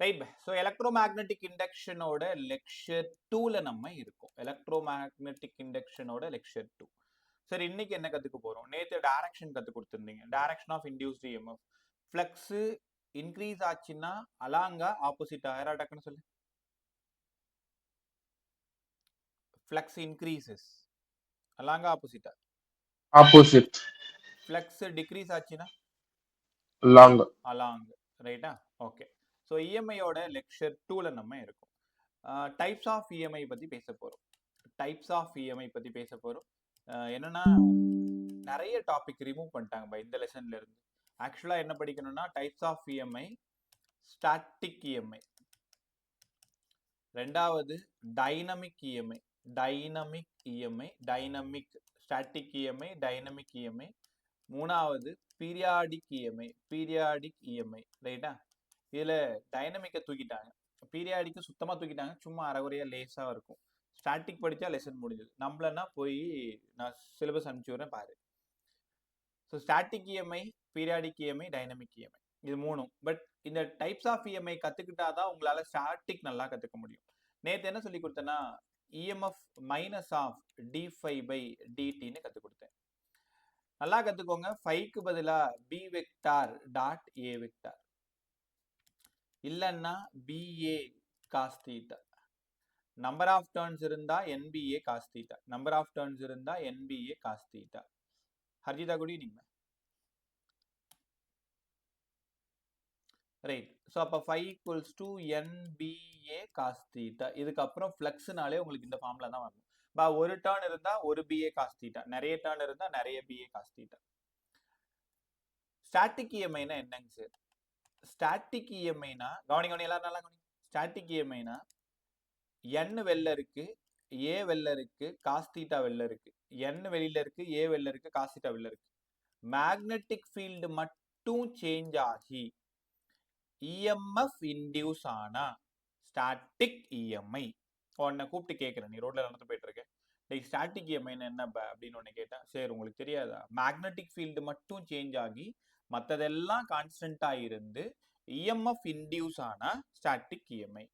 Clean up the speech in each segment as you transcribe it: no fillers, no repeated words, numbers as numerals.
Right. So electromagnetic இண்டக்ஷனோட lecture 2ல நம்ம இருக்கோம். எலக்ட்ரோமேக்னெட்டிக் இண்டக்ஷனோட லெக்சர் 2. சரி, இன்னைக்கு என்ன கத்துக்க போறோம்? நேத்து டைரக்ஷன் கத்து கொடுத்திருந்தீங்க. Direction of induced EMF. Flux increase ஆச்சுன்னா அலாங்கா ஆப்போசிட்டா? யாரா டக்குன்னு சொல்லு. ஃப்ளக்ஸ் இன்க்ரீசஸ் அலாங்கா ஆப்போசிட்டா? ஆப்போசிட். ஃப்ளக்ஸ் டிக்ரீஸ் ஆச்சுன்னா லாங். அலாங். ரைட்டா? ஓகே. ஸோ இஎம்ஐயோட லெக்சர் 2ல நம்ம இருக்கோம். டைப்ஸ் ஆஃப் இஎம்ஐ பத்தி பேச போறோம். டைப்ஸ் ஆஃப் இஎம்ஐ பத்தி பேச போறோம். என்னன்னா நிறைய டாபிக் ரிமூவ் பண்ணிட்டாங்க இந்த லெசன்ல இருந்து. ஆக்சுவலா என்ன படிக்கணும்னா types of EMI, static EMI, ரெண்டாவது dynamic EMI, dynamic static EMI, dynamic EMI, மூணாவது பீரியாடிக் இஎம்ஐ, ரைட்டா? இதுல டைனமிக்கை தூக்கிட்டாங்க, பீரியாடிக்கு சுத்தமா தூக்கிட்டாங்க, சும்மா அரைகுறையா லேஸா இருக்கும். ஸ்டாட்டிக் படிச்சா லெசன் முடிஞ்சது. நம்மளன்னா போய் நான் சிலபஸ் அனுப்பிச்சு வரேன் பாரு. So static EMI, periodic EMI, dynamic EMI, இது மூணும். பட் இந்த டைப்ஸ் ஆஃப் இஎம்ஐ கத்துக்கிட்டாதான் உங்களால ஸ்டாட்டிக் நல்லா கத்துக்க முடியும். நேற்று என்ன சொல்லி கொடுத்தேன்னா இஎம்எஃப் மைனஸ் ஆஃப் டி5 பை டிடின்னு கத்து கொடுத்தேன். நல்லா கத்துக்கோங்க. 5க்கு பதிலா B vector dot A vector, இல்லைன்னா BA cos theta. Number of turns இருந்தா NBA cos theta, number of turns இருந்தா NBA cos theta. Harjita, good evening. Right. So அப்போ 5 equals to NBA cos theta. இதுக்கப்புறம் ஃப்ளக்ஸ்னாலே உங்களுக்கு இந்த ஃபார்ம்ல தான் வரணும். ஒரு டர்ன் இருந்தா ஒரு பிஏ காஸ் தீட்டா, நிறைய டர்ன் இருந்தா நிறைய பிஏ காஸ் தீட்டா. ஸ்டாட்டிக் இஎம்ஐனா என்னங்க சார்? ஸ்டாட்டிக் இஎம்ஐனா கவனிங்க, எல்லாரும் நல்லா கவனிங்க. ஸ்டாட்டிக் இஎம்ஐனா n வெளில இருக்கு, ஏ வெளில இருக்கு, காஸ் தீட்டா வெளில இருக்கு. n வெளியில இருக்கு, ஏ வெளில இருக்கு, காஸ் தீட்டா வெளில இருக்கு. மேக்னெட்டிக் ஃபீல்டு மட்டும் சேஞ்ச் ஆகி இஎம்எஃப் இன்டியூஸ் ஆனா ஸ்டாட்டிக் இஎம்ஐ. உன்னை கூப்பிட்டு கேட்குறேன், நீ ரோட்ல நடந்து போயிட்டு இருக்க, லைக் ஸ்டாட்டிக் இஎம்ஐன்னு என்ன அப்படின்னு ஒன்று கேட்டேன். சரி, உங்களுக்கு தெரியாதா? மேக்னெட்டிக் ஃபீல்டு மட்டும் சேஞ்ச் ஆகி மற்றதெல்லாம் கான்ஸ்டன்டா இருந்து இஎம்எஃப் இன்டியூஸ் ஆனா static EMI.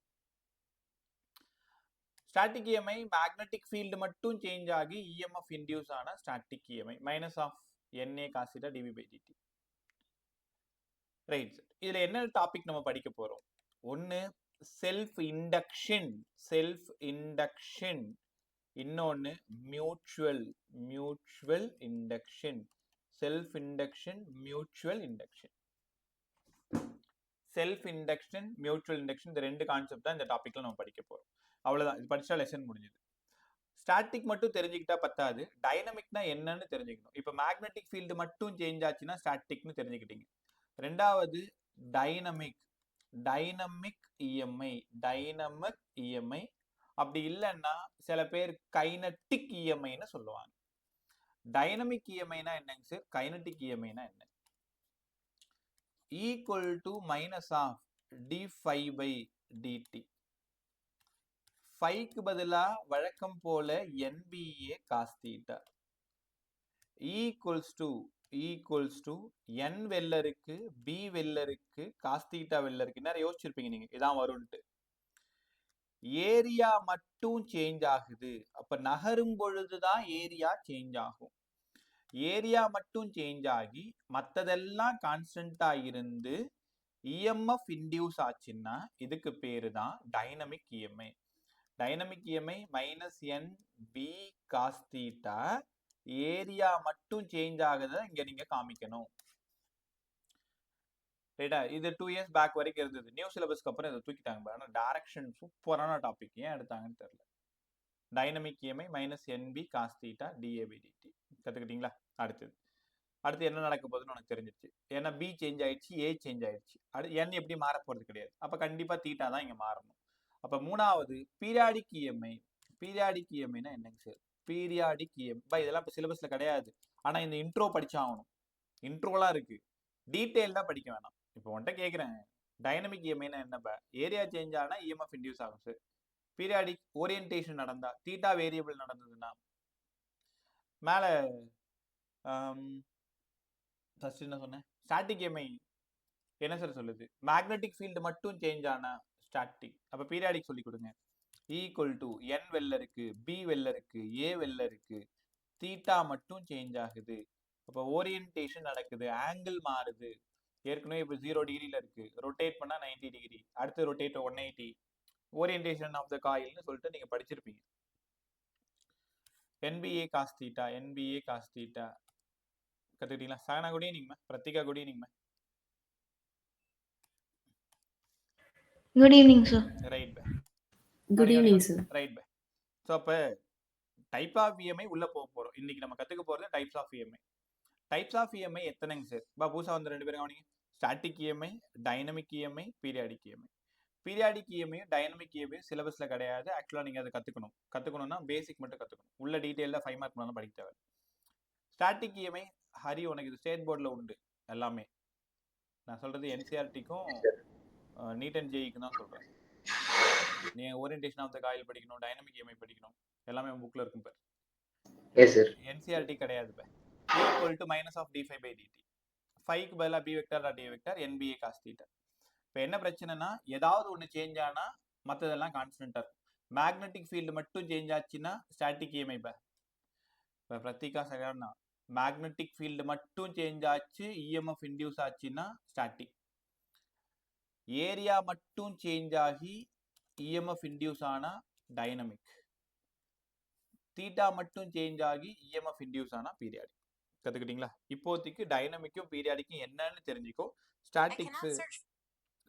Static EMI magnetic field மட்டும் சேஞ்ச் ஆகி இஎம்எஃப் இன்டியூஸ் ஆனா static EMI. Minus of NA cos theta dv by dt. Right. இதுல என்ன டாபிக் நம்ம படிக்க போறோம்? ஒன்னு செல்ஃப் இண்டக்ஷன், இன்னொன்னு mutual induction. Self induction, mutual induction. Self induction, mutual induction, இந்த ரெண்டு கான்செப்ட் தான் இந்த டாபிக்ல நம்ம படிக்க போறோம். அவ்வளவுதான், இது படிச்சா லெசன் முடிஞ்சது. ஸ்டாட்டிக் மட்டும் தெரிஞ்சுக்கிட்டா பத்தாது, டைனமிக்னா என்னன்னு தெரிஞ்சுக்கணும். இப்போ மேக்னெட்டிக் ஃபீல்டு மட்டும் சேஞ்ச் ஆச்சுன்னா ஸ்டாட்டிக்னு தெரிஞ்சுக்கிட்டீங்க. ரெண்டாவது டைனமிக் இஎம்ஐ, அப்படி இல்லைன்னா சில பேர் கைனட்டிக் இஎம்ஐன்னு சொல்லுவாங்க. டைனமிக் இஎம்ஐனா என்னங்க சார்? கைனட்டிக் இஎம்ஐனா என்ன? ஈக்குவல் டு மைனஸ் ஆஃப் டி5 பை டிடி. 5க்கு பதிலா வழக்கம் போல NBA cos theta equals to n வெளில இருக்கு, பி வெளில இருக்கு, காஸ் தீட்டா வெளில இருக்கு. நிறைய யோசிச்சிருப்பீங்க நீங்க, இதான் வரும்ட்டு. ஏரியா மட்டும் சேஞ்ச் ஆகுது, அப்ப நகரும் பொழுதுதான் ஏரியா சேஞ்ச் ஆகும். ஏரியா மட்டும் சேஞ்ச் ஆகி மற்றதெல்லாம் கான்ஸ்டன்டா இருந்து இஎம்எஃப் இன்டியூஸ் ஆச்சுன்னா இதுக்கு பேரு தான் dynamic EMI. Dynamic EMI minus N B cos theta, area மட்டும் சேஞ்ச் ஆகுது, இங்க நீங்க காமிக்கணும். ரைட்டா? இது 2 இயர்ஸ் பேக் வரைக்கும் இருந்தது. நியூ சிலபஸ்க்கு அப்புறம் இதை தூக்கிட்டாங்க. ஆனால் டைரக்ஷன் சூப்பரான டாபிக், ஏன் எடுத்தாங்கன்னு தெரியல. Dynamic EMI minus NB cos theta d A by d t கத்துக்கிட்டீங்களா? அடுத்து என்ன நடக்க போகுதுன்னு உனக்கு தெரிஞ்சிருச்சு. ஏன்னா பி சேஞ்ச் ஆயிடுச்சு, ஏ சேஞ்ச் ஆயிடுச்சு. அடுத்து என் எப்படி மாற போறது கிடையாது. அப்ப கண்டிப்பா தீட்டா தான் இங்க மாறணும். அப்ப மூணாவது பீரியாடிக் இஎம்ஐ. பீரியாடிக் இஎம்ஐனா என்னங்க சார்? பீரியாடிக் இஎம்ஐ இதெல்லாம் இப்போ சிலபஸ்ல கிடையாது. ஆனா இந்த இன்ட்ரோ படிச்சாகணும். இன்ட்ரோலாம் இருக்கு, டீட்டெயில்டா படிக்க வேணாம். இப்போ உன்கிட்ட கேட்குறேன், டைனமிக் இஎம்ஐனா என்னப்பா? ஏரியா சேஞ்ச் ஆனா இஎம்எஃப் இன்டியூஸ் ஆகும் சார். பீரியாடிக் ஓரியன்டேஷன் நடந்தா, தீட்டா வேரியபிள் நடந்ததுன்னா, மேல ஃபர்ஸ்ட் என்ன சொன்னேன்? ஸ்டாட்டிக் இஎம்ஐ என்ன சார் சொல்லுது? மேக்னெட்டிக் ஃபீல்டு மட்டும் சேஞ்ச் ஆனா ஸ்டாட்டிக். அப்ப பீரியாடிக் சொல்லி கொடுங்க. ஈக்குவல் டு n வெளில இருக்கு, b வெளில இருக்கு, a வெளில இருக்கு, தீட்டா மட்டும் சேஞ்ச் ஆகுது. அப்போ ஓரியன்டேஷன் நடக்குது, ஆங்கிள் மாறுது. ஏற்கனவே இப்போ 0 டிகிரில இருக்கு, ரொட்டேட் பண்ணா 90 டிகிரி, அடுத்து ரொட்டேட் 180. ஓரியன்டேஷன் ஆஃப் த காயில்னு சொல்லிட்டு நீங்க படிச்சிருப்பீங்க. NBA cos theta, NBA cos theta கத்துக்கிட்டீங்களா? Sana good evening ma'am. Prathika good evening ma'am. Good evening sir. Right bye. Good evening sir. Right bye. So அப்போ டைப் ஆஃப் இஎம்ஐ உள்ள போக போறோம். இன்னைக்கு நம்ம கத்துக்க போறது types of EMI. Types of EMI எத்தனைங்க சார்? புதுசா வந்து 2 பேரும் கவனிங்க. Static EMI, dynamic EMI, periodic EMI. Periodic இஎம்ஐயும் dynamic இஎம்ஐயும் சிலபஸ்ல கிடையாது. ஆக்சுவலா நீங்க அதை கத்துக்கணும்னா பேசிக் மட்டும் கத்துக்கணும். உள்ள டீடைல்ல 5 மார்க் பண்ணாலும் படிக்க தேவை. ஸ்டாட்டிக் இஎம்ஐ ஹரி உனக்கு இது ஸ்டேட் போர்டில் உண்டு எல்லாமே. நான் சொல்றது என்சிஆர்டிக்கும் நீட் அண்ட் ஜேஇக்கும் தான் சொல்றேன். நீங்க ஓரியன்டேஷன் ஆஃப் த காயில் படிக்கணும், டைனமிக் இஎம்ஐ படிக்கணும், எல்லாமே புக்ல இருக்கும் பேர். Yes sir. என்சிஆர்டி கிடையாது பேர். Equal to minus of d five by dt. ஃபைவ்க்கு பதிலாக B vector d vector NBA cos theta. இப்போ என்ன பிரச்சனைனா ஏதாவது ஒன்று சேஞ்ச் ஆனா மற்றதெல்லாம் கான்ஸ்டன்டா இருக்கும். மேக்னெட்டிக் ஃபீல்டு மட்டும் சேஞ்ச் ஆச்சுன்னா ஸ்டாட்டிக் இஎம்ஐ பே. இப்போ பிரத்திகா சரியானா மேக்னெட்டிக் ஃபீல்டு மட்டும் சேஞ்ச் ஆச்சு, இஎம்எஃப் இன்டியூஸ் ஆச்சுன்னா ஸ்டாட்டிக். ஏரியா மட்டும் சேஞ்ச் ஆகி இஎம்எஃப் இன்டியூஸ் ஆனா டைனமிக். தீட்டா மட்டும் சேஞ்ச் ஆகி இஎம்எஃப் இன்டியூஸ் ஆனா பீரியாடிக். கத்துக்கிட்டீங்களா? இப்போதைக்கு டைனமிக்கும் பீரியாடிக்கும் என்னன்னு தெரிஞ்சுக்கோ.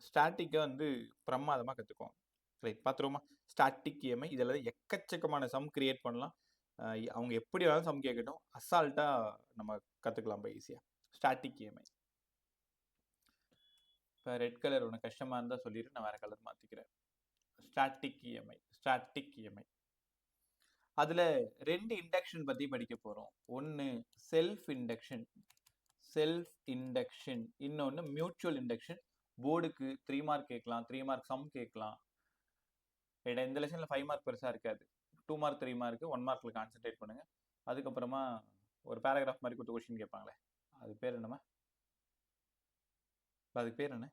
ஸ்டாட்டிக்கை வந்து பிரமாதமா கத்துக்கோங்க. ரைட், பார்த்துருவோமா? ஸ்டாட்டிக் இஎம்ஐ இதில் எக்கச்சக்கமான சம் கிரியேட் பண்ணலாம். அவங்க எப்படி வேணாலும் சம் கேட்கட்டும், அசால்ட்டா நம்ம கத்துக்கலாம் ஈஸியா. Static EMI. இப்போ ரெட் கலர் உனக்கு கஷ்டமா இருந்தா சொல்லிட்டு நான் வேற கலர் மாத்திக்கிறேன். Static EMI. ஸ்டாட்டிக் இஎம்ஐ அதுல 2 இண்டக்ஷன் பத்தி படிக்க போறோம். ஒன்னு செல்ஃப் இண்டக்ஷன், இன்னொன்னு மியூச்சுவல் இண்டக்ஷன். போர்டுக்கு 3 மார்க் கேட்கலாம், 3 மார்க் சம் கேட்கலாம். இந்த லெசன்ல 5 மார்க் பெருசா இருக்காது. 2 மார்க் 3 மார்க் 1 மார்க்ல கான்சென்ட்ரேட் பண்ணுங்க. அதுக்கப்புறமா ஒரு பேராகிராஃப் மாதிரி கொடுத்து கொஸ்டின் கேட்பாங்களே, அது பேர் என்னமா? அதுக்கு பேர் என்ன?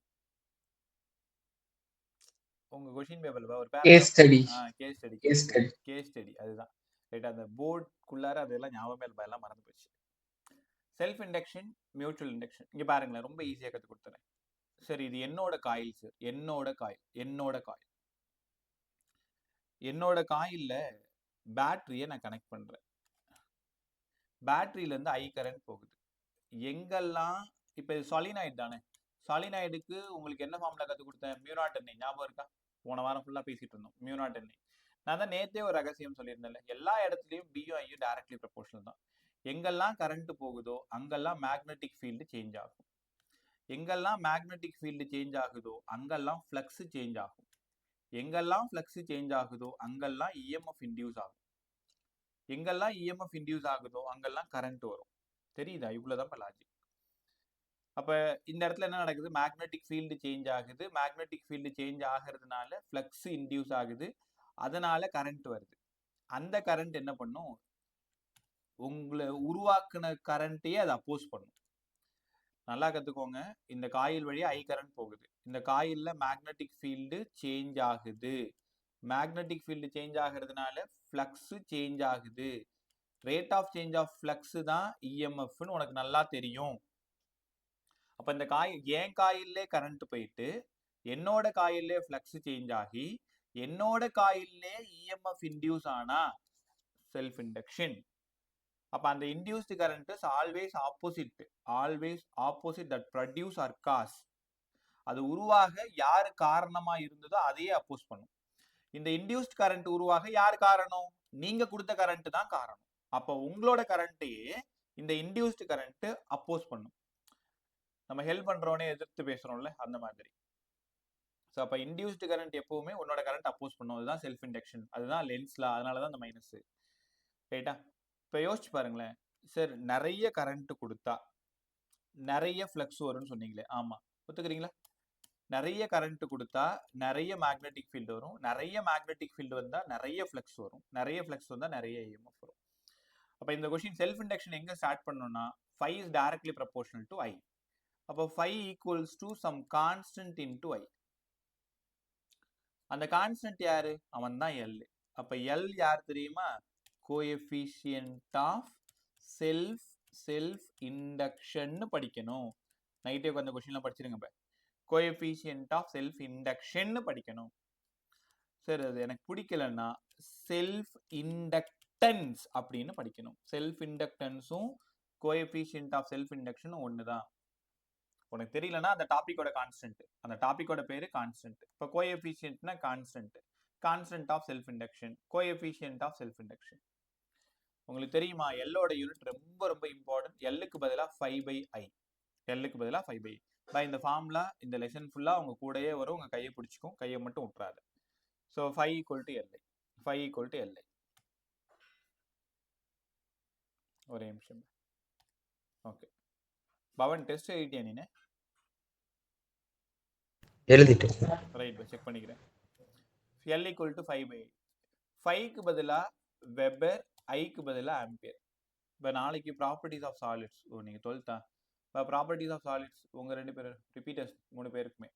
உங்க கொஸ்டின் பேப்பர்ல ஒரு கேஸ் ஸ்டடி. கேஸ் ஸ்டடி அதுதான். ரைட், அந்த போர்டுக்குள்ளார அதெல்லாம் ஞாபகமே இல்லை, எல்லாம் மறந்து போச்சு. Self induction, mutual induction. இங்க பாருங்களேன், ரொம்ப ஈஸியா கத்து கொடுத்துறேன். சரி, இது என்னோட காயில் சார். என்னோட காயில்ல பேட்டரியை நான் கனெக்ட் பண்றேன். பேட்டரியில இருந்து ஐ கரண்ட் போகுது. எங்கெல்லாம் இப்ப இது சாலினாய்டு தானே. சாலினாய்டுக்கு உங்களுக்கு என்ன ஃபார்முலா கத்து கொடுத்தேன்? மியூனாட் எண்ணெய். ஞாபகம் இருக்கா? போன வாரம் ஃபுல்லா பேசிட்டு இருந்தோம். மியூனாட் எண்ணெய். நான் தான் நேத்தே ஒரு ரகசியம் சொல்லியிருந்தேன்ல, எல்லா இடத்துலயும் பியும் ஐயும் டைரக்ட்லி ப்ரொபோர்ஷனல் தான். எங்கெல்லாம் கரண்ட் போகுதோ அங்கெல்லாம் மேக்னெட்டிக் ஃபீல்டு சேஞ்ச் ஆகும். எங்கெல்லாம் மேக்னெட்டிக் ஃபீல்டு சேஞ்ச் ஆகுதோ அங்கெல்லாம் ஃப்ளக்ஸ் சேஞ்ச் ஆகும். எங்கெல்லாம் ஃப்ளக்ஸ் சேஞ்ச் ஆகுதோ அங்கெல்லாம் இஎம்எஃப் இன்டியூஸ் ஆகும். எங்கெல்லாம் இஎம்எஃப் இன்டியூஸ் ஆகுதோ அங்கெல்லாம் கரண்ட் வரும். தெரியுதா? இவ்வளவுதான் லாஜிக். அப்ப இந்த இடத்துல என்ன நடக்குது? மேக்னெட்டிக் ஃபீல்டு சேஞ்ச் ஆகுது. மேக்னெட்டிக் ஃபீல்டு சேஞ்ச் ஆகிறதுனால ஃப்ளக்ஸ் இன்டியூஸ் ஆகுது. அதனால கரண்ட் வருது. அந்த கரண்ட் என்ன பண்ணும்? உங்களை உருவாக்குன கரண்ட்டையே அதை அப்போஸ் பண்ணும். நல்லா கத்துக்கோங்க. இந்த காயில் வழியா ஐ கரண்ட் போகுது. இந்த காயில்ல மேக்னெட்டிக் ஃபீல்டு சேஞ்ச் ஆகுது. மேக்னெட்டிக் ஃபீல்டு சேஞ்ச் ஆகிறதுனால ஃப்ளக்ஸ் சேஞ்ச் ஆகுது. Rate of change of flux தான் இஎம்எஃப்னு உனக்கு நல்லா தெரியும். அப்ப இந்த என் காயிலே கரண்ட் போயிட்டு என்னோட காயிலே ஃப்ளக்ஸ் சேஞ்ச் ஆகி என்னோட காயிலே இஎம்எஃப் இன்டியூஸ் ஆனா செல்ஃப் இண்டக்ஷன். அப்ப அந்த induced current is always opposite that produce or cause. அது உருவாக யாரு காரணமா இருந்ததோ அதையே அப்போஸ் பண்ணும். இந்த இன்டியூஸ்ட் கரண்ட் உருவாக யார் காரணம்? நீங்க கொடுத்த கரண்ட் தான் காரணம். அப்ப உங்களோட கரண்ட்டையே இந்த இன்டியூஸ்டு கரண்ட் அப்போஸ் பண்ணும். நம்ம ஹெல்ப் பண்றோனே எதிர்த்து பேசுறோம்ல, அந்த மாதிரி. ஸோ அப்போ இன்டியூஸ்டு கரண்ட் எப்பவுமே உன்னோட கரண்ட் அப்போஸ் பண்ணும். அதுதான் செல்ஃப் இண்டக்ஷன். அதுதான் லென்ஸ்ல. அதனால தான் அந்த மைனஸ். ரைட்டா? இப்போ யோசிச்சு பாருங்களேன் சார், நிறைய கரண்ட் கொடுத்தா நிறைய ஃப்ளக்ஸ் வரும்னு சொன்னீங்களே. ஆமா, ஒத்துக்கிறீங்களா? நிறைய கரண்ட் கொடுத்தா நிறைய மேக்னெட்டிக் ஃபீல்டு வரும். நிறைய மேக்னெட்டிக் ஃபீல்டு வந்தா நிறைய ஃப்ளக்ஸ் வரும். நிறைய ஃப்ளக்ஸ் வந்தா நிறைய இஎம்எஃப் வரும். அப்போ இந்த கொஸ்டின் செல்ஃப் இண்டக்ஷன் எங்க ஸ்டார்ட் பண்ணணும்னா 5 is directly proportional to I. அப்போ phi equals to some constant into I. அந்த கான்ஸ்டன்ட் யாரு? அவன் தான் எல். அப்ப எல் யார் தெரியுமா? கோஎஃபிஷியன்ட் ஆஃப் செல்ஃப் இண்டக்ஷன் படிக்கணும். நைட்டே அந்த கொஸ்டின்லாம் படிச்சிருங்க. கோஎஃபிஷியன்ட் ஆஃப் செல்ஃப் இண்டக்ஷன் படிக்கணும். சரி, அது எனக்கு பிடிக்கலன்னா செல்ஃப் இண்டக்டன்ஸ் அப்படின்னு படிக்கணும். செல்ஃப் இண்டக்டன்ஸும் கோஎஃபிஷியன்ட் ஆஃப் செல்ஃப் இண்டக்ஷனும் ஒண்ணுதான். உனக்கு தெரியலன்னா அந்த டாபிக்கோட கான்ஸ்டன்ட், அந்த டாபிக்கோட பேரு கான்ஸ்டன்ட். இப்போ கோஎஃபிஷியன்ட்னா constant of self induction, coefficient of self induction. உங்களுக்கு தெரியுமா எல்லோட யூனிட் ரொம்ப ரொம்ப இம்பார்ட்டன்ட். எல்லுக்கு பதிலாக 5/i, எல்லுக்கு பதிலாக 5/i. இந்த ஃபார்முலா இந்த லெசன் ஃபுல்லா உங்க கூடயே வரும். உங்க கையை பிடிச்சிக்கும், கையை மட்டும் விட்டுறாது. So 5 equal to LI, 5 equal to LI. ஒரே நிமிஷம். ஓகே பவன், டெஸ்ட் எழுதிட்டியா நீ? எழுதிட்டேன். ரைட், செக் பண்ணிக்கிறேன். L equal to 5/i. 5க்கு பதிலா வெபர், ஐக்கு பதிலா ஆம்பியர். இப்போ நாளைக்கு ப்ராப்பர்ட்டிஸ் ஆஃப் சாலிட்ஸ், நீங்கள் 12th இப்போ ப்ராப்பர்ட்டிஸ் ஆஃப் சாலிட்ஸ் உங்கள் 2 பேர் ரிப்பீட்டர்ஸ் 3 பேருக்குமே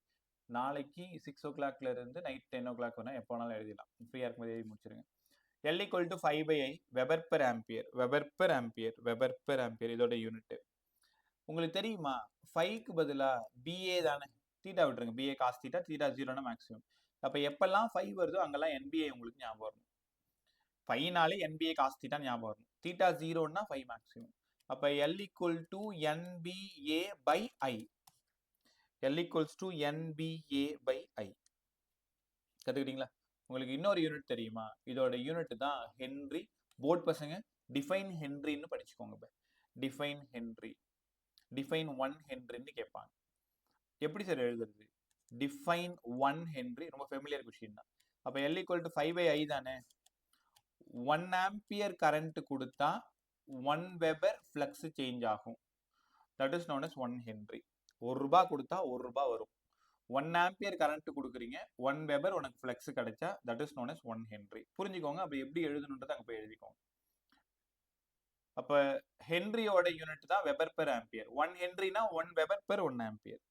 நாளைக்கு 6 o'clockல இருந்து நைட் 10 o'clock வேணா எப்போ வேணாலும் எழுதிடலாம். ஃப்ரீயாக இருக்கும்போது எழுதி முடிச்சிருங்க. L equal to 5/i weber per ampere, weber per ampere, weber per ampere இதோட யூனிட். உங்களுக்கு தெரியுமா 5க்கு பதிலாக BA தானே, தீட்டா விட்டுருங்க, BA காஸ் தீட்டா, தீட்டா 0னா மேக்ஸிமம். அப்போ எப்பெல்லாம் 5 வருதோ அங்கெல்லாம் NBA உங்களுக்கு ஞாபகம் வரணும். 5னாலே NBA காஸ் தீட்டா ஞாபகம் வரணும். தீட்டா 0னா 5 மேக்ஸிமம். அப்போ L equal to NBA/I, L equals to NBA/I. கற்றுக்கிட்டீங்களா? உங்களுக்கு இன்னொரு யூனிட் தெரியுமா? இதோட யூனிட் தான் ஹென்ரி. போர்ட் பசங்க டிஃபைன் ஹென்ரின்னு படிச்சுக்கோங்க. டிஃபைன் ஹென்ரி, டிஃபைன் 1 ஹென்ரின்னு கேட்பாங்க. எப்படி சார் எழுதுறது? டிஃபைன் 1 ஹென்ரி ரொம்ப ஃபெமிலியர் கொஸ்டின் தான். அப்போ L ஈக்குவல் டு 5/i தானே. 1 ஆம்பியர் கரண்ட் கொடுத்தா 1 வெபர் ஃப்ளக்ஸ் சேஞ்ச் ஆகும். That is known as 1 henry. 1 ரூபாய் கொடுத்தா 1 ரூபாய் வரும். 1 ஆம்பியர் கரண்ட் கொடுக்குறீங்க, 1 வெபர் உனக்கு ஃப்ளக்ஸ் கிடைச்சா that is known as 1 henry. புரிஞ்சுக்கோங்க. அப்போ எப்படி எழுதணுன்றதை அங்கே போய் எழுதிக்கோங்க. அப்போ ஹென்ரியோட யூனிட் தான் வெபர் பெர் ஆம்பியர். 1 ஹென்ரினா 1 வெபர் பெர் 1 ஆம்பியர்.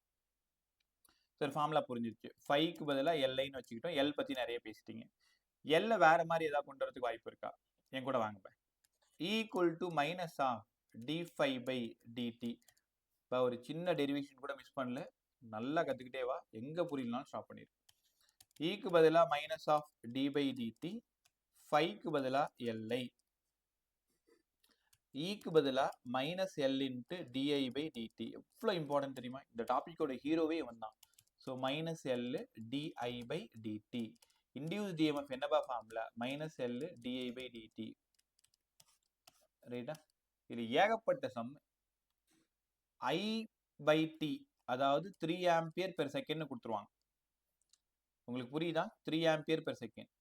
சரி, ஃபார்முலா புரிஞ்சிருச்சு. 5க்கு பதிலாக எல்ஐன்னு வச்சுக்கிட்டோம். எல் பற்றி நிறைய பேசிட்டீங்க. எல்ல வேற மாதிரி ஏதாவது கொண்டு வரதுக்கு வாய்ப்பு இருக்கா? என் கூட வாங்க. Equal to minus of d5/dt. இப்போ ஒரு சின்ன டெரிவேஷன் கூட மிஸ் பண்ணல, நல்லா கற்றுக்கிட்டே வா. எங்கே புரியலனாலும் ஸ்டாப் பண்ணிடு. ஈக்கு பதிலாக மைனஸ் ஆஃப் d/dt, 5க்கு பதிலாக எல்ஐ, ஈக்கு பதிலாக மைனஸ் எல் இன்ட்டு di/dt. எவ்வளோ இம்பார்ட்டன்ட் தெரியுமா? இந்த டாபிக்கோட ஹீரோவே இவன் தான். So minus L di/dt. Induce TMF என்னப்பா ஃபார்முலா? Minus L di/dt. ரைட்டா? இது ஏகப்பட்ட சம். I/t அதாவது 3 ஆம்பியர் பெர் செகண்ட் கொடுத்துருவாங்க. உங்களுக்கு புரியுதா? 3 ஆம்பியர் பெர் செகண்ட்.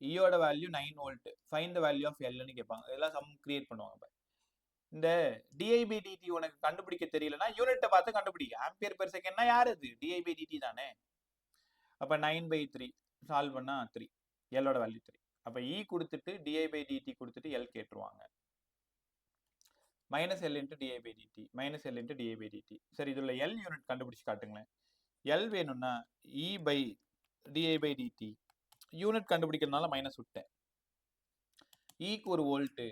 ஈயோட value 9 volt. Find the value of எல்னு கேட்பாங்க. இதெல்லாம் சம் கிரியேட் பண்ணுவாங்க. இந்த di/dt உனக்கு கண்டுபிடிக்க தெரியலன்னா யூனிட்டை பார்த்து கண்டுபிடி. ஆம்பியர் பெர் செகண்ட்னா யார் அது? di/dt தானே. அப்போ 9/3 சால்வ் பண்ணா 3, எல்லோட வேல்யூ 3. அப்போ இ கொடுத்துட்டு di/dt கொடுத்துட்டு எல் கேட்டுருவாங்க. Minus L into di/dt, minus L into di/dt. சரி, இதில் எல் யூனிட் கண்டுபிடிச்சு காட்டுங்களேன். எல் வேணும்னா e/di/dt. யூனிட் கண்டுபிடிக்கிறதுனால மைனஸ் விட்டேன். ஈக்கு ஒரு வோல்ட்டு,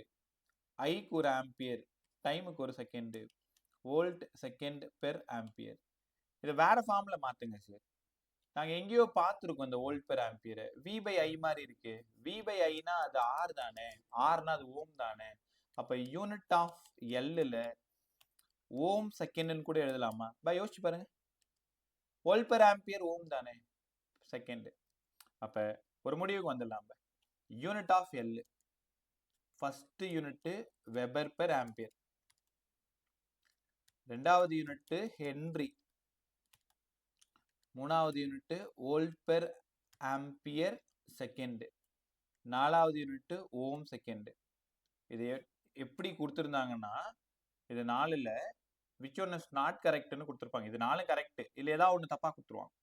ஐக்கு ஒரு ஆம்பியர், டைமுக்கு ஒரு second, volt second per ampere. இதை வேற ஃபார்ம்ல மாத்துங்க சார். நாங்கள் எங்கேயோ பார்த்துருக்கோம் இந்த வோல்ட் பெர் ஆம்பியரை. v/i மாதிரி இருக்கு. v/iனா அது ஆர் தானே, ஆர்னா அது ஓம் தானே. அப்போ யூனிட் ஆஃப் எல்லில் ஓம் செகண்ட்னு கூட எழுதலாமா? யோசிச்சு பாருங்க. வோல்ட் பெர் ஆம்பியர் ஓம் தானே, செகண்ட். அப்போ ஒரு முடிவுக்கு வந்துடலாம். Unit of L first unit weber per ampere, ரெண்டாவது யூனிட் ஹென்ரி, மூணாவது unit volt per ampere second, நாலாவது யூனிட் ஓம் செகண்ட். இது எப்படி கொடுத்துருந்தாங்கன்னா, இது 4ல் விச் ஒன் இஸ் நாட் கரெக்ட்னு கொடுத்துருப்பாங்க. இது 4 கரெக்ட், இல்லை ஏதாவது ஒன்று தப்பா கொடுத்துருவாங்க.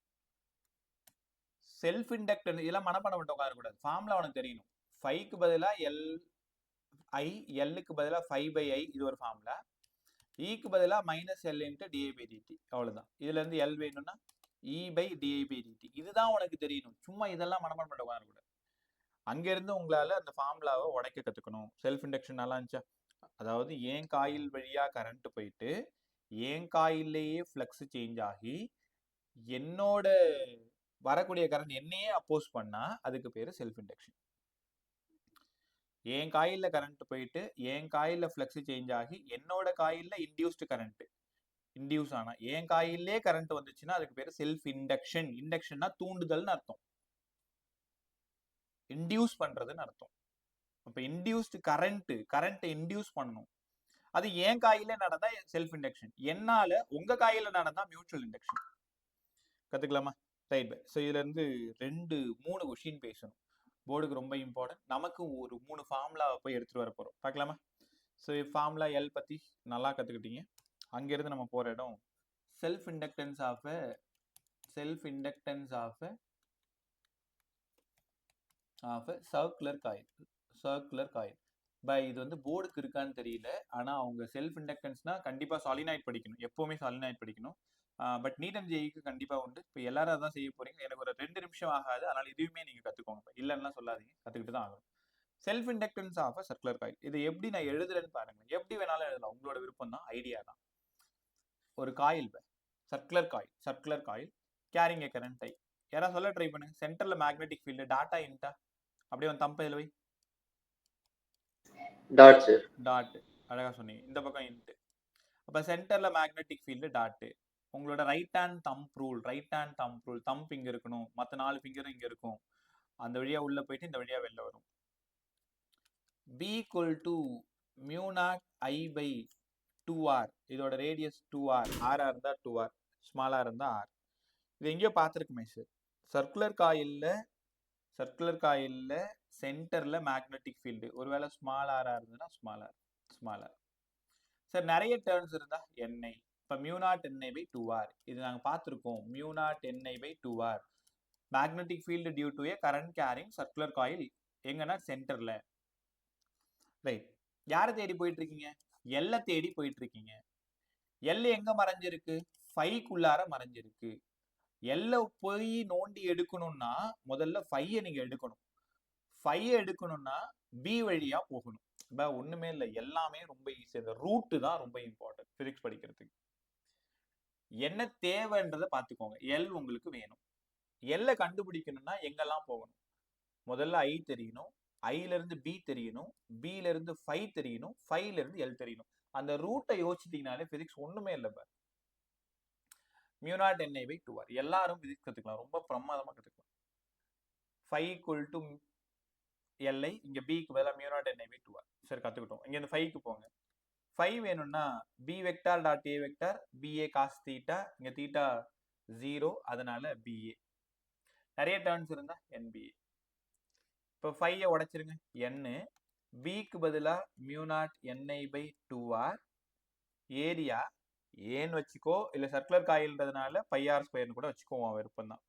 செல்ஃப் இண்டக்டன்ஸ் இதெல்லாம் மனப்பாடம் பண்ணிட்டு உட்காரக்கூடாது. ஃபார்முலா உனக்கு தெரியணும். 5க்கு பதிலாக எல் ஐ, எல்லுக்கு பதிலாக 5/i, இது ஒரு ஃபார்முலா. க்கு பதிலா மைனஸ் எல் இன்ட்டு டிஐபிடிடி, அவ்வளவுதான். இதுல இருந்து எல் வேணும்னா இ பை டிஐபிடிடி. இதுதான் உனக்கு தெரியணும். சும்மா இதெல்லாம் மனப்பாடம் பண்ண உட்காரக்கூடாது. அங்க இருந்து உங்களால அந்த ஃபார்முலாவை உடைக்க கத்துக்கணும். செல்ஃப் இண்டக்ஷன் நல்லா இருந்துச்சா? அதாவது ஏன் காயில் வழியா கரண்ட் போயிட்டு ஏன் காயிலேயே ஃப்ளக்ஸ் சேஞ்ச் ஆகி என்னோட வரக்கூடிய கரண்ட் என்னையே அப்போஸ் பண்ணா அதுக்கு பேரு செல்ஃப் இண்டக்ஷன். என் காயில்ல கரண்ட் போயிட்டு என் காயில்ல ஃப்ளக்ஸ் சேஞ்ச் ஆகி என்னோட காயில்ல இன்டியூஸ்டு கரண்ட் இன்டியூஸ் ஆனா என் காயிலே கரண்ட் வந்துச்சுன்னா அதுக்கு பேரு செல்ஃப் இண்டக்ஷன். இண்டக்ஷன்னா தூண்டுதல்னு அர்த்தம், இன்டியூஸ் பண்றதுன்னு அர்த்தம். அப்ப இன்டியூஸ்டு கரண்ட் இன்டியூஸ் பண்ணணும். அது என் காயில நடந்தா செல்ஃப் இண்டக்ஷன், என்னால உங்க காயில நடந்தா மியூச்சுவல் இண்டக்ஷன். கத்துக்கலாமா? ரைட். ஸோ இதுல இருந்து 3 கொஷின் பேசணும். போர்டுக்கு ரொம்ப இம்பார்ட்டன்ட். நமக்கு ஒரு 3 ஃபார்முலா போய் எடுத்துட்டு வர போறோம். பார்க்கலாமா? ஸோ ஃபார்முலா எல் பத்தி நல்லா கத்துக்கிட்டீங்க. அங்கிருந்து நம்ம போற இடம் self inductance of circular coil. பை இது வந்து போர்டுக்கு இருக்கான்னு தெரியல. ஆனா அவங்க செல்ஃப் இண்டக்டன்ஸ்னா கண்டிப்பா சாலினாய்ட் படிக்கணும், எப்பவுமே சாலினாய்ட் படிக்கணும். பட் நீட் அண்ட் ஜேஇக்கு கண்டிப்பா உண்டு. இப்போ எல்லாரும் அதான் செய்ய போறீங்க. எனக்கு ஒரு 2 நிமிஷம் ஆகாது, அதனால இதுவுமே நீங்க கத்துக்கோங்க. இல்லைன்னா சொல்லாதீங்க, கத்துக்கிட்டு தான் ஆகணும். Self inductance of circular coil. இது எப்படி நான் எழுதுறேன்னு பாருங்க. எப்படி வேணாலும் எழுதலாம், உங்களோட விருப்பம் தான், ஐடியா தான். ஒரு காயில் சர்க்குலர் காயில் கேரிங் ஏ கரண்ட் ஐ. யாராவது சொல்ல ட்ரை பண்ணுங்க. சென்டர்ல மேக்னெட்டிக் ஃபீல்டு டாட்டா இன்டா, அப்படியே வந்து தம்பையில் வை. Dot sir. டாட், அழகா சொன்னீங்க. இந்த பக்கம் இன்ட்டு. அப்ப சென்டர்ல மேக்னெட்டிக் ஃபீல்டு டாட். உங்களோட right hand thumb rule, thumb இங்க இருக்கணும், மற்ற 4 ஃபிங்கரும் இங்க இருக்கும். அந்த வழியா உள்ள போயிட்டு இந்த வழியா வெளில வரும். B equal to mu naught I by 2R. இதோட ரேடியஸ் 2R. R இருந்தா 2R, ஸ்மாலா இருந்தா R. இது எங்கேயோ பார்த்துருக்குமே சார். சர்க்குலர் காயில்ல சென்டர்ல மேக்னெட்டிக் ஃபீல்டு ஒருவேளை ஸ்மால் ஆரா இருந்ததுன்னா ஸ்மால் ஆர். சார் நிறைய டேர்ன்ஸ் இருந்தா NI. இப்போ mu naught NI by 2R இது நாங்கள் பார்த்துருக்கோம். Mu naught NI by 2R magnetic field due to a current carrying circular coil எங்கன்னா சென்டர்ல. ரைட். யாரை தேடி போயிட்டு இருக்கீங்க? எல்லை தேடி போயிட்டு இருக்கீங்க. எல் எங்க மறைஞ்சிருக்கு? ஃபைக்குள்ளார மறைஞ்சிருக்கு. எல்லை போய் நோண்டி எடுக்கணும்னா முதல்ல ஃபையை நீங்க எடுக்கணும். ஃபையை எடுக்கணும்னா பி வழியா போகணும். இப்போ ஒண்ணுமே இல்லை, எல்லாமே ரொம்ப ஈஸி. இந்த ரூட்டு தான் ரொம்ப இம்பார்ட்டன்ட் பிசிக்ஸ் படிக்கிறதுக்கு. என்ன தேவைன்றதை பார்த்துக்கோங்க. எல் உங்களுக்கு வேணும். எல்லை கண்டுபிடிக்கணும்னா எங்கெல்லாம் போகணும்? முதல்ல ஐ தெரியணும், ஐல இருந்து பி தெரியணும், பில இருந்து 5 தெரியணும், 5ல இருந்து எல் தெரியணும். அந்த ரூட்டை யோசிச்சிட்டீங்கனாலே பிசிக்ஸ் ஒண்ணுமே இல்லை. Mu naught NI by 2R எல்லாரும் பிசிக்ஸ் கத்துக்கலாம், ரொம்ப பிரமாதமா கத்துக்கலாம். 5 equal to LI, இங்க B க்கு பதிலா mu naught NI by 2R. சரி, கத்துக்கிட்டோம். இங்க இந்த 5க்கு போங்க. 5 வேணும்னா B vector dot A vector BA cos theta, இங்க தீட்டா 0, அதனால BA. நிறைய டேர்ன்ஸ் இருந்தா NBA. இப்போ 5 உடைச்சிருங்க. N B க்கு பதிலா mu naught NI by 2R. Area ஏன்னு வச்சுக்கோ, இல்ல சர்க்குலர் காயில்ன்றதுனால πr² கூட வச்சுக்கோங்க, விருப்பம் தான்.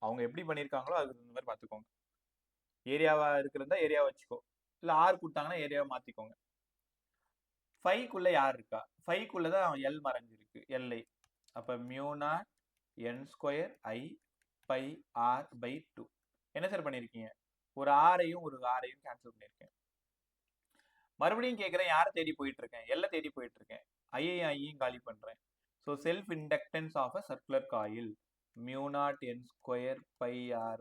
அவங்க எப்படி பண்ணியிருக்காங்களோ அதுக்கு இந்த மாதிரி பார்த்துக்கோங்க. ஏரியாவா இருக்கிறதா ஏரியா வச்சுக்கோ, இல்ல ஆர் கொடுத்தாங்கன்னா ஏரியாவை மாத்திக்கோங்க. 5க்குள்ள யார் இருக்கா? 5க்குள்ளதான் எல் மறைஞ்சிருக்கு, எல்ஐ. அப்ப mu naught n² I πr by 2. என்ன சார் பண்ணிருக்கீங்க? ஒரு ஆரையும் கேன்சல் பண்ணிருக்கேன். மறுபடியும் கேட்கிறேன், யாரை தேடி போயிட்டு இருக்கேன்? எல்லை தேடி போயிட்டு இருக்கேன். ஐயும் காலி பண்றேன். So self inductance of a circular coil mu naught n² πr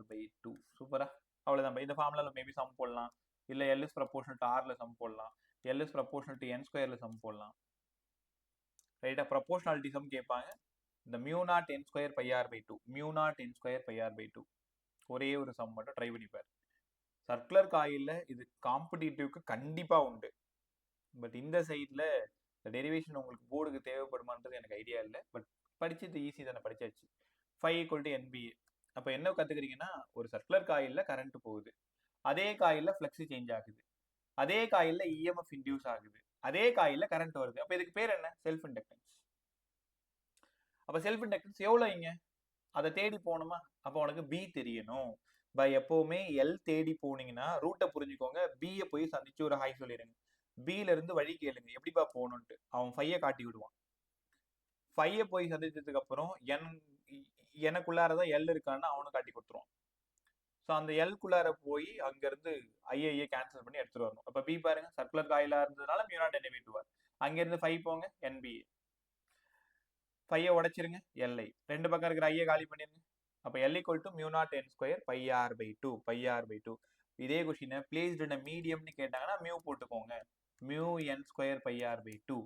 by 2. சூப்பரா? அவ்வளவுதான். இந்த ஃபார்முலால மேபி சம் போடலாம், இல்ல L is proportional to R sum போடலாம், L is proportional to n² sum போடலாம். ரைட்டா? ப்ரொபோர்ஷனாலிட்டி சம் கேட்பாங்க. இந்த mu naught n² πr by 2, mu naught n² πr by 2 ஒரே ஒரு சம் மட்டும் ட்ரை பண்ணிப்பார். சர்க்குலர் காயில்ல இது காம்படிட்டிவ்க்கு கண்டிப்பா உண்டு. பட் இந்த சைட்ல டெரிவேஷன் உங்களுக்கு போர்டுக்கு தேவைப்படுமான்றது எனக்கு ஐடியா இல்லை. பட் படிச்சது ஈஸி தானே, படிச்சாச்சு. 5 equal to NBA. அப்போ என்ன கத்துக்கிறீங்கன்னா, ஒரு சர்க்குலர் காயில்ல கரண்ட் போகுது, அதே காயில்ல ஃப்ளக்ஸ் சேஞ்ச் ஆகுது, அதே காயில்ல EMF இன்டியூஸ் ஆகுது, அதே காயில்ல கரண்ட் வருது. அப்போ இதுக்கு பேர் என்ன? Self inductance. அப்போ செல்ஃப் இண்டக்டன்ஸ் எவ்வளோ இங்க? அதை தேடி போகணுமா? அப்போ உனக்கு B தெரியணும். எப்பவுமே எல் தேடி போனீங்கன்னா ரூட்டை புரிஞ்சுக்கோங்க, பியை போய் சந்திச்சு ஒரு ஹாய் சொல்லிடுங்க. பில இருந்து வழி கேளுங்க எப்படிப்பா போகணும்ட்டு. அவன் 5 காட்டி விடுவான். 5 போய் சந்திச்சதுக்கு அப்புறம் எனக்குள்ளாரதான் எல் இருக்கான்னு அவனும் காட்டி கொடுத்துருவான். ஸோ அந்த எல்குள்ளார போய் அங்க இருந்து ஐஏ கேன்சல் பண்ணி எடுத்துட்டு வரணும். அப்ப பி பாருங்க சர்க்குலர் காயிலா இருந்ததுனால மியூனாட் என்ஐ விட்டுவார். அங்க இருந்து 5 போங்க என்பிஏ 5 உடைச்சிருங்க எல்ஐ ரெண்டு பக்கம் இருக்கிற ஐஏ காலி பண்ணிருங்க. அப்ப L equal to mu naught N square πr/2 இதே கொஸ்டின் பிளேஸ்ட் இன் மீடியம்னு கேட்டாங்கன்னா மியூ போட்டுக்கோங்க. மியூ என் ஸ்கொயர் πr/2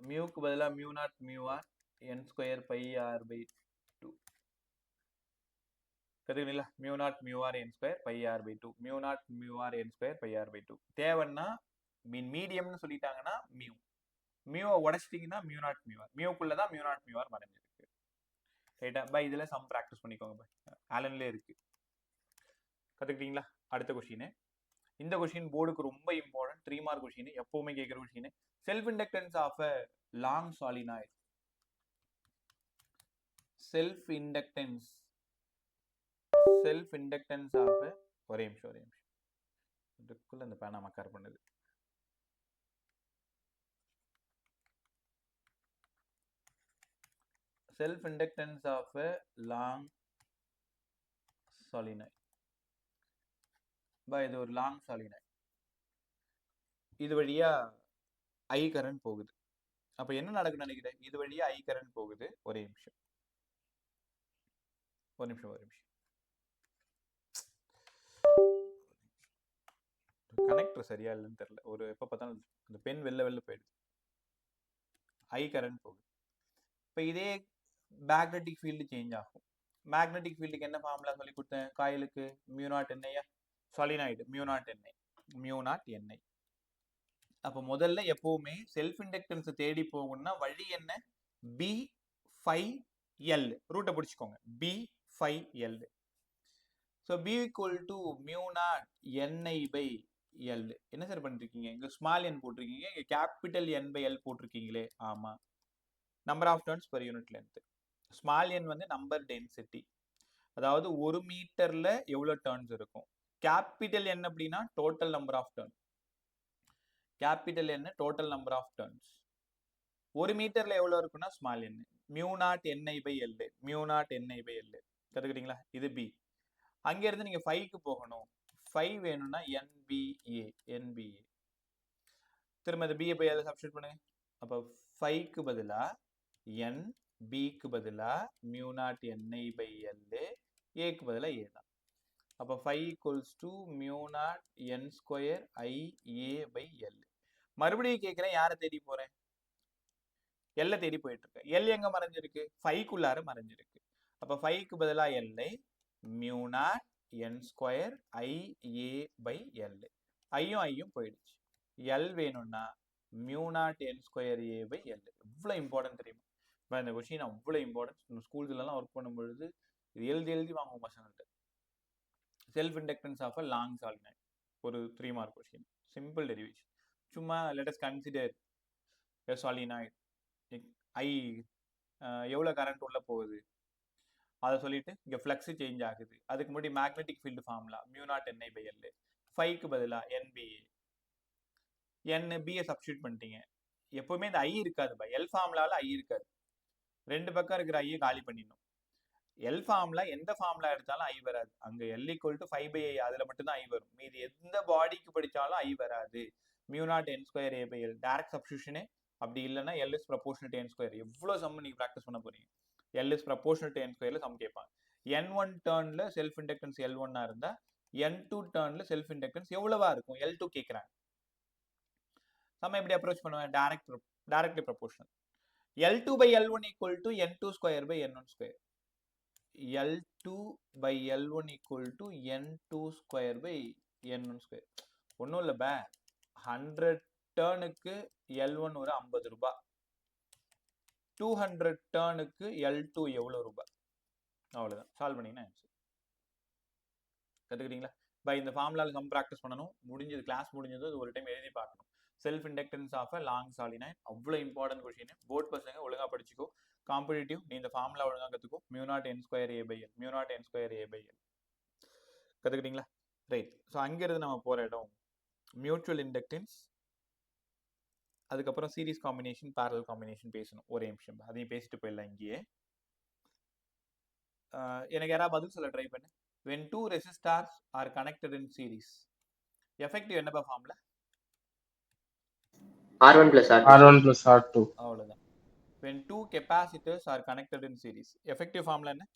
மியூக்கு பதிலா mu naught mu R n square πr/2 கத்துக்கிட்டீங்களா? Mu naught mu R n square πr/2 mu naught mu R n square πr/2 தேவைன்னா மீடியம்னு சொல்லிட்டாங்கன்னா மியூவை உடைச்சிட்டீங்கன்னா மியூனாட் மியூஆர் மியூக்குள்ளதான் மியூனாட் மியூஆர் மறைஞ்சிருக்கு. ரைட்டா? By இதுல some practice பண்ணிக்கோங்க. By ஆலன்ல இருக்கு. கத்துக்கிட்டீங்களா? அடுத்த கொஸ்டின். இந்த கொஸ்டின் போர்டுக்கு ரொம்ப இம்பார்ட்டன்ட் 3 மார்க் கொஸ்டின். எப்பவுமே கேட்கிற question. Self inductance of a long solenoid. Self inductance of ஒரே நிமிஷம் இதுக்குள்ள இந்த பேனா மக்கார் பண்ணுது. Self inductance of a long solenoid. இது ஒரு லாங் சாலினாய்டு. இது வழியா ஐ கரண்ட் போகுது. அப்ப என்ன நடக்குன்னு நினைக்கிறேன்? இது வழியா ஐ கரண்ட் போகுது. ஒரே நிமிஷம் கனெக்டர் சரியா இல்லைன்னு தெரியல. ஒரு எப்ப பார்த்தாலும் அந்த பென் வெளில போயிடுது. ஐ கரண்ட் போகுது. இப்ப இதே மேக்னெட்டிக் ஃபீல்டு சேஞ்ச் ஆகும். மேக்னெட்டிக் ஃபீல்டுக்கு என்ன ஃபார்முலா சொல்லி கொடுத்தேன்? காயிலுக்கு மியூனாட் என்ஐயா, சாலினாய்டு மியூனாட் என்ஐ. அப்ப முதல்ல எப்பவுமே செல்ஃப் இண்டக்டன்ஸ் தேடி போகணும்னா வழி என்ன? B/L ரூட்டை பிடிச்சுக்கோங்க. B/L. So B equal to mu naught NI/L. என்ன சார் பண்ணிருக்கீங்க? இங்க ஸ்மால் n போட்டிருக்கீங்க, இங்க கேபிட்டல் N/L போட்டிருக்கீங்களே. ஆமா, number of turns per unit length. Small n வந்து நம்பர் டென்சிட்டி, அதாவது ஒரு மீட்டர்ல எவ்வளவு டர்ன்ஸ் இருக்கும். கேபிட்டல் N அப்படின்னா total number of turn. Capital N total number of turns. ஒரு மீட்டர்ல எவ்வளவு இருக்குன்னா ஸ்மால் n. Mu naught NI/L. கத்துக்கிட்டீங்களா? இது பி. அங்க இருந்து நீங்க 5க்கு போகணும். 5 வேணும்னா NBA. திரும்ப இந்த B பை சப்ஸ்டிட்யூட் பண்ணுங்க. அப்ப 5க்கு பதிலா N, B-க்கு பதிலா மியூனாட் NI/L, A-க்கு பதிலா A தான். அப்ப 5 equals to mu naught N square IA/L. மறுபடியும் கேட்கிறேன், யாரை தேடி போறேன்? எல்லை தேடி போயிட்டு இருக்கேன். எல் எங்க மறைஞ்சிருக்கு? 5க்குள்ளார மறைஞ்சிருக்கு. அப்ப 5க்கு பதிலா எல்லை மியூனாட் N ஸ்கொயர் IA/L. ஐயும் போயிடுச்சு. எல் வேணும்னா மியூனாட் N ஸ்கொயர் A/L. இவ்வளவு இம்பார்ட்டன்ட் தெரியுமா? இப்போ இந்த கொஸ்டின் அவ்வளவு இம்பார்ட்டன்ட். ஸ்கூல்ஸ்லாம் ஒர்க் பண்ணும்பொழுது இது எழுதி வாங்குவோம் பசங்கள்ட்ட. Self inductance of a long solenoid ஒரு 3 மார்க் கொஸ்டின். Simple derivation. சும்மா let us consider a solenoid. I எவ்வளவு கரண்ட் உள்ள போகுது அதை சொல்லிட்டு இங்க ஃப்ளக்ஸ் சேஞ்ச் ஆகுது. அதுக்கு முன்னாடி magnetic field formula mu naught NI/L. 5க்கு பதிலா NBA. NB சப்ஸ்டிட்யூட் பண்ணிட்டீங்க. எப்பவுமே இந்த ஐ இருக்காது. எல் ஃபார்முலால ஐ இருக்காது. ரெண்டு பக்கம் இருக்கிற ஐயை காலி பண்ணிடணும். எல் ஃபார்முலா எந்த ஃபார்முலா எடுத்தாலும் ஐ வராது. அங்க L ஈக்குவல் டு 5/I அதுல மட்டும் தான் ஐ வரும். மீது எந்த பாடிக்கு படிச்சாலும் ஐ வராது. Mu naught N square A/L direct சப்ஸ்டிட்யூஷனே. அப்படி இல்லைன்னா L is proportional to N square. எவ்வளவு சம் நீங்க ப்ராக்டிஸ் பண்ண போறீங்க? L is proportional to N ஸ்கொயர்ல சம் கேட்பாங்க. N1 டர்ன்ல செல்ஃப் இண்டக்டன்ஸ் L1 இருந்தா N2 டர்ன்ல செல்ஃப் இண்டக்டன்ஸ் எவ்வளவா இருக்கும்? L2 கேட்கறாங்க. நம்ம எப்படி அப்ரோச் பண்ணுவேன்? Directly proportional. L2/L1 equal to N2 square by N1 square. L2/L1 equal to N2 square by N1 square. ஒன்றும் இல்லை, 100 டர்னுக்கு L1 ஒரு 50 ரூபாய். 200 டர்னுக்கு L2 எவ்வளவு ரூபாய்? அவ்வளவுதான். சால்வ் பண்ணீங்கன்னா ஆன்சர். கத்துக்கிட்டீங்களா? இந்த ஃபார்முலால சம் ப்ராக்டிஸ் பண்ணணும். முடிஞ்சது, கிளாஸ் முடிஞ்சது ஒரு டைம் எழுதி பார்க்கணும். Self inductance of a long solenoid அவ்வளவு இம்பார்ட்டன்ட் கொஸ்டின். போர்ட் பசங்க ஒழுங்கா படிச்சுக்கோ. காம்படிட்டிவ் நீ இந்த ஃபார்முலா ஒழுங்கா கத்துக்கோ. Mu naught N square A/L. கத்துக்கிட்டீங்களா? ரைட். ஸோ அங்கிருந்து நம்ம போற இடம் மியூச்சுவல் இண்டக்டன்ஸ், அதுக்கப்புறம் சீரிஸ் காம்பினேஷன், பேரலல் காம்பினேஷன் பேசணும். ஒரே நிமிஷம், அதையும் பேசிட்டு போயிடலாம் இங்கேயே. எனக்கு யாராவது பதில் சொல்ல ட்ரை பண்ணு. when two resistors are connected in series, effective என்னப்பா formula? R1 plus R2. R1 plus R2. அவ்வளவுதான். when two capacitors are connected in series, effective formula என்ன?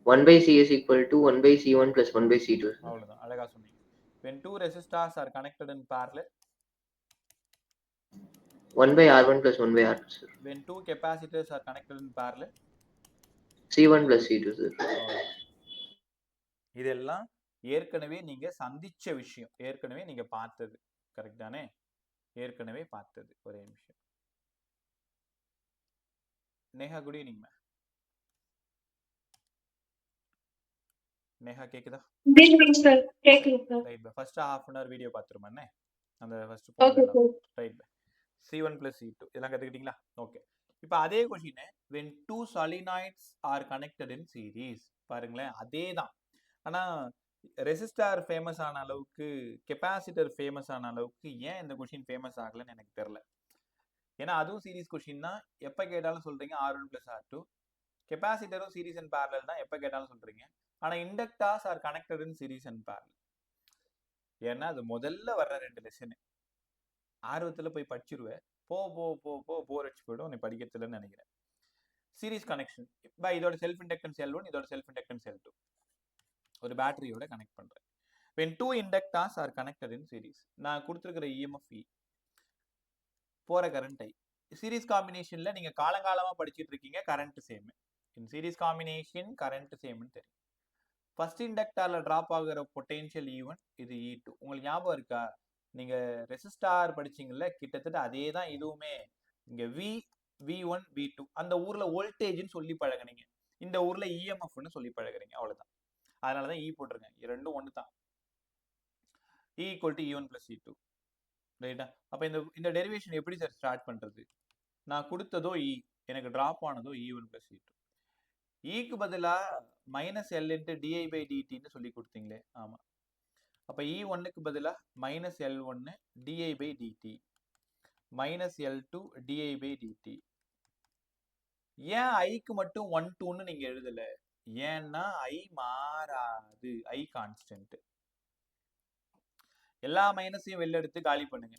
1 by C is equal to 1 by C1 plus 1 by C2. அவ்வளவுதான், அழகா சொன்னீங்க. when two resistors are connected in parallel, 1 by R1 plus 1 by R2, sir. when two capacitors are connected in parallel, C1 plus C2, sir. இதெல்லாம் ஏற்கனவே நீங்க சந்திச்ச விஷயம், ஏற்கனவே நீங்க பார்த்தது. கரெக்ட் தானே? ஏற்கனவே பார்த்தது. ஒரே நிமிஷம். Neha, good evening ma'am. Neha கேக்குதா? Right bye. First half an hour video பார்த்துருமாண்ணே, அந்த first right by. C1 plus C2 இதெல்லாம் கத்துக்கிட்டீங்களா? ஓகே. இப்போ அதே question, when two solenoids are connected in series, பாருங்களேன் அதே தான். ஆனா ரெசிஸ்டார் ஃபேமஸ் ஆன அளவுக்கு, கெப்பாசிட்டர் ஃபேமஸ் ஆன அளவுக்கு ஏன் இந்த கொஸ்டின் ஃபேமஸ் ஆகலன்னு எனக்கு தெரியல. ஏன்னா அதுவும் சீரிஸ் கொஸ்டின் தான், எப்போ கேட்டாலும் சொல்றீங்க R1 plus R2. கெப்பாசிட்டரும் சீரிஸ் அண்ட் பேரலல் தான், எப்போ கேட்டாலும் சொல்றீங்க. ஆனா inductors are connected in series and parallel. ஏன்னா அது முதல்ல வர்ற 2 லெசன். ஆர்வத்துல போய் படிச்சிருவேன், போ போ போ போ போர் அடிச்சு போயிடும் நீ படிக்கிறதுலன்னு நினைக்கிறேன். சீரிஸ் கனெக்ஷன், இதோட செல்ஃப் இண்டக்டன்ஸ் L1, இதோட செல்ஃப் இண்டக்டன்ஸ் L2, ஒரு பேட்டரியோட கனெக்ட் பண்றேன். when two inductors are connected in series, நான் கொடுத்துருக்கிற EMF E, போற கரண்ட் I. சீரிஸ் காம்பினேஷன்ல நீங்க காலங்காலமா படிச்சுட்டு இருக்கீங்க, current same. In series combination current சேம்னு தெரியும். ஃபர்ஸ்ட் இண்டக்டர்ல டிராப் ஆகுற பொட்டென்ஷியல் E1, இது E2. உங்களுக்கு ஞாபகம் இருக்கா? நீங்க ரெசிஸ்டார் படிச்சீங்கல்ல, கிட்டத்தட்ட அதே தான் இதுவுமே. இங்க V1 V2 அந்த ஊர்ல வோல்டேஜ்னு சொல்லி பழகுனீங்க, இந்த ஊர்ல EMFன்னு சொல்லி பழகுறீங்க, அவ்வளவுதான். அதனாலதான் E போட்டிருக்கேன். ரெண்டும் ஒன்று தான். E equal to E1 plus E2, ரைட்டா? அப்ப இந்த டெரிவேஷன் எப்படி சார் ஸ்டார்ட் பண்றது? நான் கொடுத்ததோ E, எனக்கு டிராப் ஆனதோ E1 plus E2. க்கு பதிலா -L into di by dt சொல்லி கொடுத்தீங்களே, ஆமா. அப்ப E1க்கு பதிலா -L1 di by dt, -L2 di by dt. ஏன் ஐக்கு மட்டும் 1 2ன்னு நீங்க எழுதல? ஏன்னா I மாறாது, I கான்ஸ்டன்ட். எல்லா மைனஸையும் வெளில எடுத்து காலி பண்ணுங்க,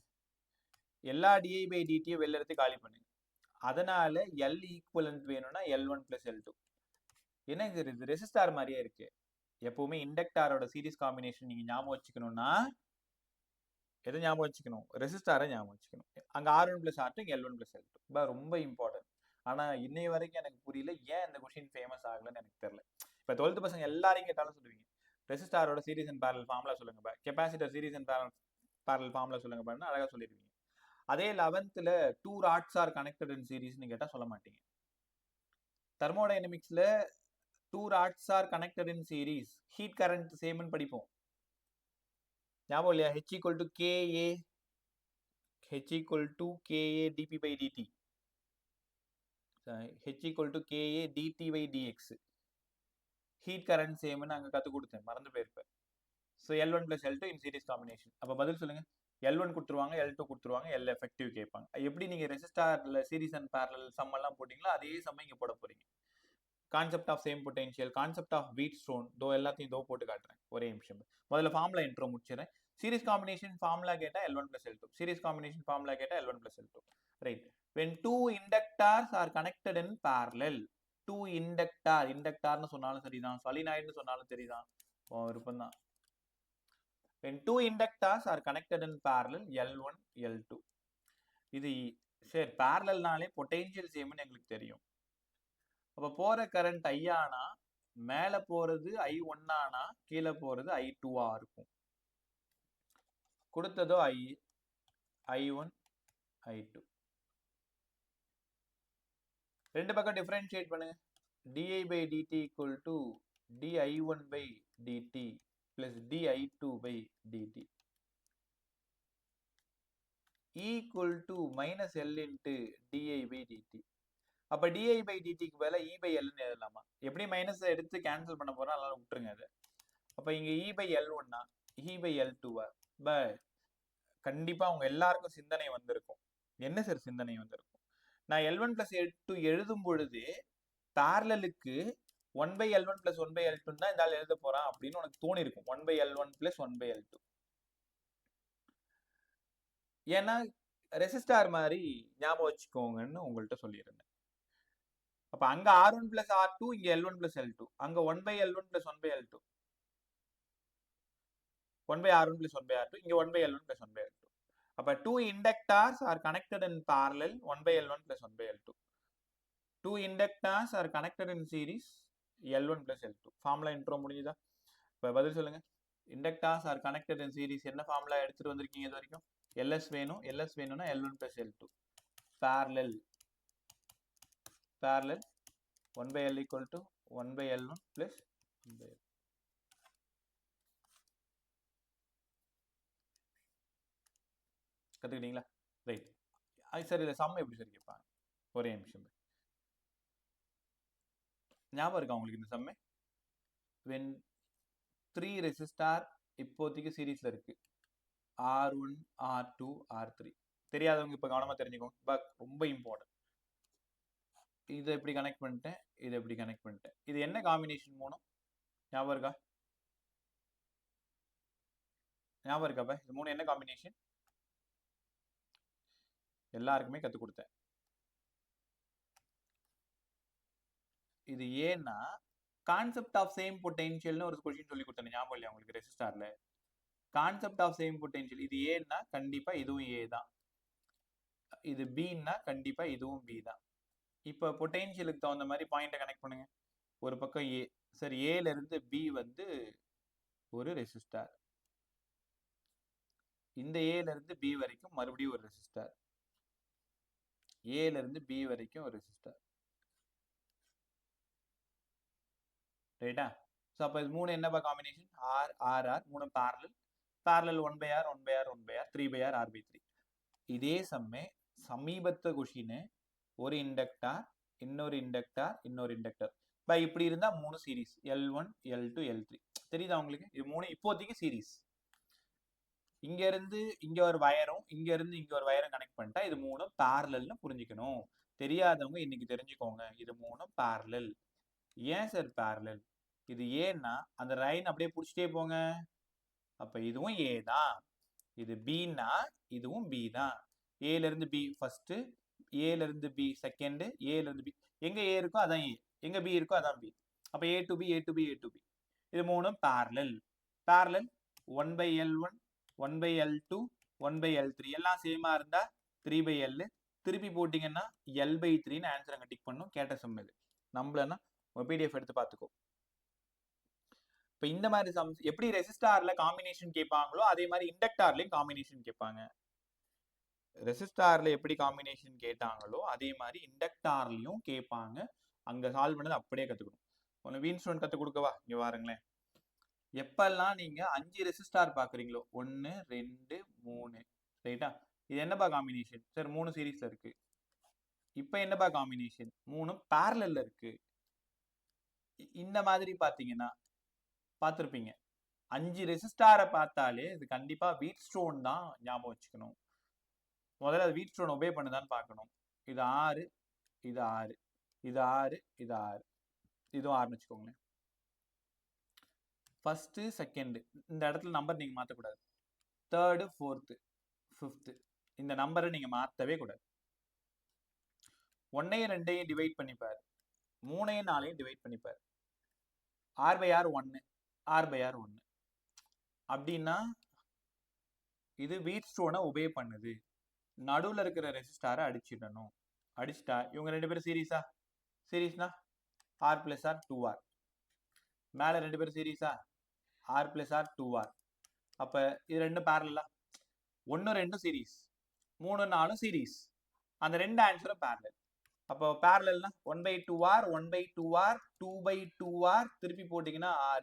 எல்லா di by dt வெளில எடுத்து காலி பண்ணுங்க. அதனால L ஈக்குவலன்ட் வேணும்னா L1 plus L2. என்ன இது ரெசிஸ்டார் மாதிரியே இருக்கு. எப்பவுமே இண்டக்டாரோட சீரிஸ் காம்பினேஷன் நீங்க ஞாபகம் வச்சுக்கணும்னா எதை ஞாபகம் வச்சுக்கணும்? ரெசிஸ்டாரை ஞாபகம் வச்சுக்கணும். அங்க R1 plus R2, L1 plus L2. ரொம்ப இம்பார்ட்டன்ட். ஆனா இன்னைய வரைக்கும் எனக்கு புரியல ஏன் இந்த கொஸ்டின் ஃபேமஸ் ஆகலன்னு எனக்கு தெரியல. இப்ப 12th பசங்க எல்லாரையும் கேட்டாலும் சொல்லுவீங்க, ரெசிஸ்டாரோட சீரிஸ் அண்ட் பேரலல் ஃபார்முலா சொல்லுங்க பா, capacitor series and parallel formula சொல்லுங்க பாருன்னு அழகா சொல்லிடுவீங்க. அதே 11th 2 rods are connected in சீரிஸ்னு கேட்டா சொல்ல மாட்டீங்க. தெர்மோடைனமிக்ஸ்ல 2 rods are connected in series, heat current சேம்னு படிப்போம், ஞாபகம் இல்லையா? H equal to Ka dP by dt, H equal to Ka dt by dx. Heat current சேம்னு அங்க கத்து கொடுத்தேன், மறந்து போயிருப்பேன். So L1 plus L2 in series combination. அப்ப பதில் சொல்லுங்க. L1 கொடுத்துருவாங்க, L2 கொடுத்துருவாங்க, L எஃபெக்டிவ் கேட்பாங்க. எப்படி நீங்க ரெசிஸ்டார்ல சீரிஸ் அண்ட் பேரலல் சம் எல்லாம் போட்டீங்களோ அதே சம் இங்க போட போறீங்க. Concept of same potential, concept of Wheatstone, எல்லாத்தையும் போட்டு காட்டுறேன். ஒரே நிமிஷம், முதல்ல ஃபார்முலா இன்ட்ரோ முடிச்சிடறேன். சீரிஸ் காம்பினேஷன் ஃபார்முலா கேட்டா L1 plus L2, series combination formula கேட்டா L1 plus L2, right? when two inductors are connected in parallel, two இண்டக்டார்னு சொன்னாலும் சரிதான், சாலினாய்டுன்னு சொன்னாலும் சரிதான், விருப்பம் தான். when two inductors are connected in parallel, L1 L2, இது சரி parallelனாலே பொட்டென்ஷியல் சேம்னு எங்களுக்கு தெரியும். அப்ப போற கரண்ட் I ஆனா மேல போறது I1 ஆனா கீழே போறது I2 இருக்கும். கொடுத்ததோ I1 I2. ரெண்டு பக்கம் டிஃபரன்ஷியேட் பண்ணுங்க. di by dt equal to di1 by dt plus di2 by dt equal to -L into di by dt. அப்ப di by dt க்கு பதிலா E by L ன்னு எழுதலாமா? எப்படி மைனஸ் எடுத்து கேன்சல் பண்ண போறோம், அதனால விட்டுருங்க அது. அப்ப இங்க E by L1 E by L2 by கண்டிப்பா அவங்க எல்லாருக்கும் சிந்தனை வந்திருக்கும். என்ன சார் சிந்தனை வந்திருக்கும்? நான் L1 + L2 எழுதும் பொழுது parallelக்கு 1/L1 + 1/L2 தான் இந்த ஆள் எழுத போறான் அப்படின்னு உனக்கு தோணி இருக்கும். 1/L1 + 1/L2. ஏன்னா ரெசிஸ்டார் மாதிரி ஞாபகம் வச்சுக்கோங்கன்னு உங்கள்கிட்ட சொல்லியிருந்தேன். அப்ப அங்க R1 + R2, இங்க L1 + L2. அங்க 1/L1 + 1/L2. 1/R1 + 1/R2, இங்க 1/L1 + 1/L2. அப்ப 2 inductors are connected in parallel 1/L1 + 1/L2. 2 inductors are connected in series L1 + L2. Formula intro முடிஞ்சுதா? இப்ப பதில் சொல்லுங்க. inductors are connected in series என்ன formula எடுத்துட்டு வந்திருக்கீங்க இது வரைக்கும்? LS வேணும். LS வேணும்னா L1 + L2. parallel 1/L = 1/L1 + 1/L2. கத்துக்கிட்டீங்களா? Right. Sir இதை சம் எப்படி சார் கேட்பாங்க? ஒரே நிமிஷம். ஞாபகம் இருக்கா உங்களுக்கு இந்த சம்மே? when 3 ரெசிஸ்டார் இப்போதைக்கு சீரீஸ்ல இருக்கு, R1, R2, R3. தெரியாதவங்க இப்ப கவனமா தெரிஞ்சுக்கோங்க. பட் ரொம்ப இம்பார்ட்டன்ட். இதை எப்படி கனெக்ட் பண்ணிட்டேன், இதை எப்படி கனெக்ட் பண்ணிட்டேன். இது என்ன காம்பினேஷன் மூணும் ஞாபகம் இருக்கா? ஞாபகம் இருக்காப்ப இது மூணு என்ன காம்பினேஷன்? எல்லாருக்குமே கற்றுக் கொடுத்தேன். இது ஏன்னா கான்செப்ட் ஆஃப் சேம் பொட்டென்ஷியல்னு ஒரு கொஸ்டின் சொல்லி கொடுத்தேன். ஞாபகம் இல்லையா உங்களுக்கு ரெசிஸ்டார்ல? Concept of same potential. இது ஏன்னா கண்டிப்பா இதுவும் ஏ தான். இது பின்னா கண்டிப்பா இதுவும் பி தான். இப்போ பொட்டென்ஷியலுக்கு தகுந்த மாதிரி பாயிண்ட்டை கனெக்ட் பண்ணுங்க. ஒரு பக்கம் ஏ. சரி, ஏல இருந்து பி வந்து ஒரு ரெசிஸ்டார். இந்த ஏல இருந்து பி வரைக்கும் மறுபடியும் ஒரு ரெசிஸ்டார். ஏல இருந்து பி வரைக்கும் ஒரு ரெசிஸ்டார். ரைட்டா? ஸோ அப்போ இது மூணு என்னப்பா காம்பினேஷன்? R R R. மூணு parallel. Parallel 1/R 1/R 1/R 3/R R/3. இதே சம்மே சமீபத்த கொஷின் ஒரு இண்டக்டார், இன்னொரு இண்டக்டார், இன்னொரு இண்டக்டர். இப்போ இப்படி இருந்தா மூணு சீரீஸ் L1, L2, L3. தெரியுதா உங்களுக்கு? இது மூணு இப்போதைக்கு சீரீஸ். இங்க இருந்து இங்க ஒரு வயரும், இங்க இருந்து இங்க ஒரு வயரும் கனெக்ட் பண்ணிட்டா இது மூணும் பேரலல்னு புரிஞ்சுக்கணும். தெரியாதவங்க இன்னைக்கு தெரிஞ்சுக்கோங்க. இது மூணும் பேரலல். ஏன் சார் பேரலல்? இது ஏன்னா அந்த லைன் அப்படியே புடிச்சிட்டே போங்க. அப்ப இதுவும் ஏ தான். இது பின்னா இதுவும் பி தான். ஏல இருந்து பி ஃபர்ஸ்ட், ஏல இருந்து பி செகண்ட், ஏல இருந்து பி. எங்க ஏ இருக்கோ அதான் ஏ, எங்க பி இருக்கோ அதான் பி. அப்ப A to B, A to B, A to B. இது மூணும் parallel. Parallel 1/L1, 1/L2, 1/L3 எல்லாம் சேமா இருந்தா 3/L. திருப்பி போட்டீங்கன்னா L/3ன்னு ஆன்சர் அங்க டிக் பண்ணும். கேட்ட சம் இது. நம்மளன்னா பிடிஎஃப் எடுத்து பார்த்துக்கோ. இப்போ இந்த மாதிரி சம்ஸ் எப்படி ரெசிஸ்டார்ல காம்பினேஷன் கேட்பாங்களோ அதே மாதிரி இண்டக்டார்லயும் காம்பினேஷன் கேட்பாங்க. ரெசிஸ்டார்ல எப்படி காம்பினேஷன் கேட்டாங்களோ அதே மாதிரி இண்டக்டார்லயும் கேட்பாங்க. அங்க சால்வ் பண்ணது அப்படியே கத்துக்கணும். ஒன்று வீன்ஸ்டோன் கத்து கொடுக்கவா? இங்க பாருங்களேன். எப்பெல்லாம் நீங்க 5 ரெசிஸ்டார் பாக்குறீங்களோ, 1 2 3, ரைட்டா? இது என்னப்பா காம்பினேஷன்? சார் 3 சீரீஸ்ல இருக்கு. இப்போ என்னப்பா காம்பினேஷன்? 3 பேரலல்ல இருக்கு. இந்த மாதிரி பாத்தீங்கன்னா பார்த்துருப்பீங்க. 5 ரெசிஸ்டாரை பார்த்தாலே இது கண்டிப்பா வீட்ஸ்டோன் தான் ஞாபகம் வச்சுக்கணும். முதல்ல அது வீட்ஸ்டோன் ஒபே பண்ணுதான்னு பார்க்கணும். இது 6, இது 6, இது 6, இது 6, இதுவும் 6ன்னு வச்சுக்கோங்களேன். ஃபர்ஸ்ட் செகண்ட் இந்த இடத்துல நம்பர் நீங்க மாற்றக்கூடாது. தேர்டு, ஃபோர்த்து, ஃபிஃப்த்து இந்த நம்பரை நீங்க மாற்றவே கூடாது. 1ஐயும் 2ஐயும் டிவைட் பண்ணிப்பார், 3ஐயும் 4ஐயும் டிவைட் பண்ணிப்பார். R/R 1, R/R 1 அப்படின்னா இது வீட்ஸ்டோனை ஒபே பண்ணுது. நடுவில் இருக்கிற ரெசிஸ்டாரை அடிச்சிடணும். அடிச்சிட்டா இவங்க ரெண்டு பேரும் சீரீஸா? சீரீஸ்னா R + R 2R. மேல ரெண்டு பேரும் சீரீஸா? R + R 2R. அப்ப இது ரெண்டும் பேரலா? 1 2 சீரீஸ், 3 4 சீரீஸ். அந்த ரெண்டு ஆன்சரும் பேரலல். அப்போ பேரலல்னா 1/2R 1/2R 2/2R திருப்பி போட்டீங்கன்னா R.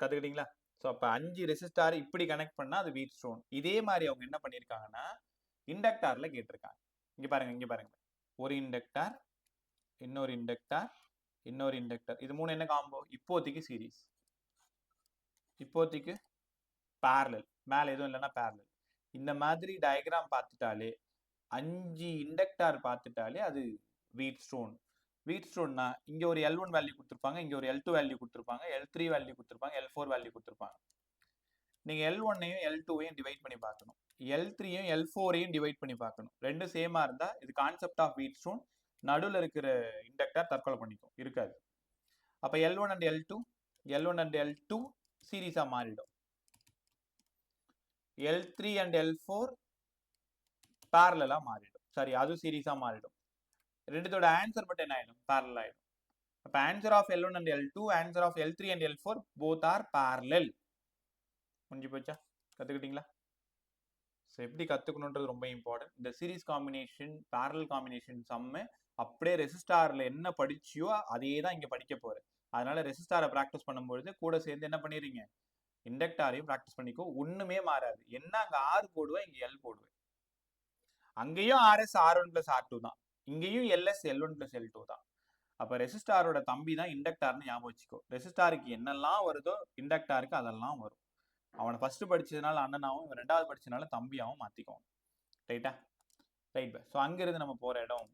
கத்துக்கிட்டீங்களா? ஸோ அப்போ 5 ரெசிஸ்டார் இப்படி கனெக்ட் பண்ணா அது வீட்ஸ்டோன். இதே மாதிரி அவங்க என்ன பண்ணியிருக்காங்கன்னா இண்டக்டார்ல கேட்டிருக்காங்க. இங்க பாருங்க, இங்க பாருங்க. ஒரு இண்டக்டார், இன்னொரு இண்டக்டார், இன்னொரு இண்டக்டர். இது மூணு என்ன காம்போ? இப்போதைக்கு சீரீஸ். இப்போதைக்கு பேரலல், மேலே எதுவும் இல்லைன்னா பேரலல். இந்த மாதிரி டயக்ராம் பார்த்துட்டாலே 5 இண்டக்டார் பார்த்துட்டாலே அது வீட் ஸ்டோன். வீட் ஸ்டோன்னா இங்க ஒரு L1 வேல்யூ கொடுத்துருப்பாங்க, இங்க ஒரு L2 வேல்யூ கொடுத்துருப்பாங்க, L3 வேல்யூ கொடுத்துருப்பாங்க, L4 வேல்யூ கொடுத்துருப்பாங்க. நீங்க L1ஐயும் L2ஐயும் டிவைட் பண்ணி பார்க்கணும், L3ஐயும் L4ஐயும் டிவைட் பண்ணி பார்க்கணும். ரெண்டும் சேமா இருந்தா இது கான்செப்ட் ஆஃப் வீட் ஸ்டோன். நடுவில் இருக்கிற இண்டக்டார் தற்கொலை பண்ணிக்கும், இருக்காது. அப்ப L1 அண்ட் L2 சீரீஸா மாறிடும். L3 அண்ட் L4 பேரலலா மாறிடும். சரி, அது சீரீஸா மாறிடும். ரெண்டுத்தோட ஆன்சர் மட்டும் என்ன ஆயிடும்? பேரலல் ஆயிடும். அப்ப answer of L1 and L2, answer of L3 and L4 both are parallel. முடிஞ்சு போச்சா? கத்துக்கிட்டீங்களா? ஸோ எப்படி கத்துக்கணுன்றது ரொம்ப இம்பார்ட்டன்ட். இந்த சீரீஸ் காம்பினேஷன், பேரலல் காம்பினேஷன் சம்மு அப்படியே ரெசிஸ்டார்ல என்ன படிச்சியோ அதே தான் இங்க படிக்க போற. அதனால ரெசிஸ்டாரை ப்ராக்டிஸ் பண்ணும்பொழுது கூட சேர்ந்து என்ன பண்ணிடுறீங்க, இண்டக்டாரையும் ப்ராக்டிஸ் பண்ணிக்கோ. ஒண்ணுமே மாறாது. என்ன அங்க R போடுவேன், இங்க L போடுவேன். அங்கேயும் RS R1 plus R2 தான், இங்கேயும் LS L1 plus L2 தான். அப்ப ரெசிஸ்டாரோட தம்பி தான் இண்டக்டார்னு ஞாபகம் வச்சுக்கோ. ரெசிஸ்டாருக்கு என்னெல்லாம் வருதோ இண்டக்டாருக்கு அதெல்லாம் வரும். அவனை ஃபர்ஸ்ட் படிச்சதுனால அண்ணனாவும், இவன் ரெண்டாவது படிச்சதுனால தம்பியாவும் மாத்திக்கோங்க. ரைட்டா? Right bye. ஸோ அங்கிருந்து நம்ம போற இடம்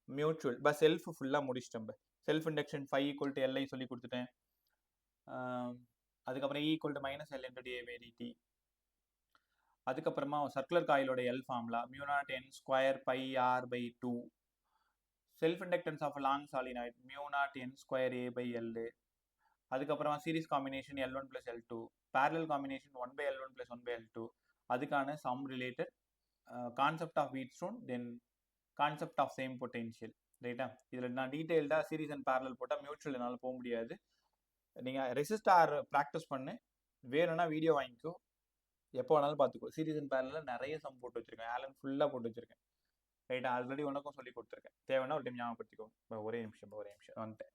மியூச்சுவல் பை. செல்ஃப் ஃபுல்லா முடிச்சிட்டோம் பை. Self induction phi equal to Li சொல்லி கொடுத்துட்டேன். அதுக்கப்புறம் E equal to minus L into dA by dt. அதுக்கப்புறமா சர்க்குலர் காயிலோட L formula μ0 n square by R by 2. Self inductance of long solenoid μ0 n square A by L. அதுக்கப்புறமா series combination L1 plus L2, parallel combination 1 by L1 plus 1 by L2. அதுக்கான some related concept of Wheatstone, then concept of same potential. ரைட்டா? இதில் நான் டீட்டெயில்டாக series and parallel போட்டால் mutual என்னால் போக முடியாது. நீங்கள் ரெசிஸ்டார் ப்ராக்டிஸ் பண்ணு, வேணும்னா வீடியோ வாங்கிக்கோ, எப்போ வேணாலும் பார்த்துக்கோ. சீரிஸ் அண்ட் பேரலில் நிறைய சம் போட்டு வச்சிருக்கேன், ஆலன் ஃபுல்லாக போட்டு வச்சிருக்கேன். ரைட்டா? ஆல்ரெடி உனக்கும் சொல்லி கொடுத்துருக்கேன், தேவைன்னா ஒரு டைம் ஞாபகப்படுத்திக்கோ. ஒரே நிமிஷம் வந்துட்டேன்.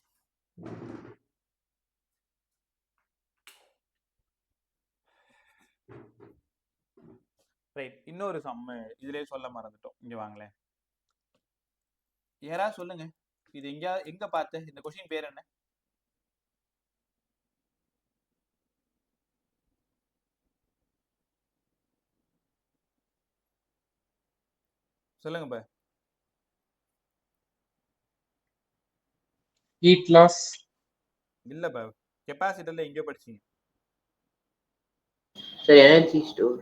ரைட், இன்னொரு சம்மு இதுலயே சொல்ல மறந்துட்டோம். இங்க வாங்களேன், யாரா சொல்லுங்க, இது எங்க பார்த்த இந்த கொஸ்டின் பேர் என்ன? சொல்லுங்க பா. Heat loss. இல்ல பா, கெபாசிட்டர்ல எங்க படிச்சீங்க? Sir energy store.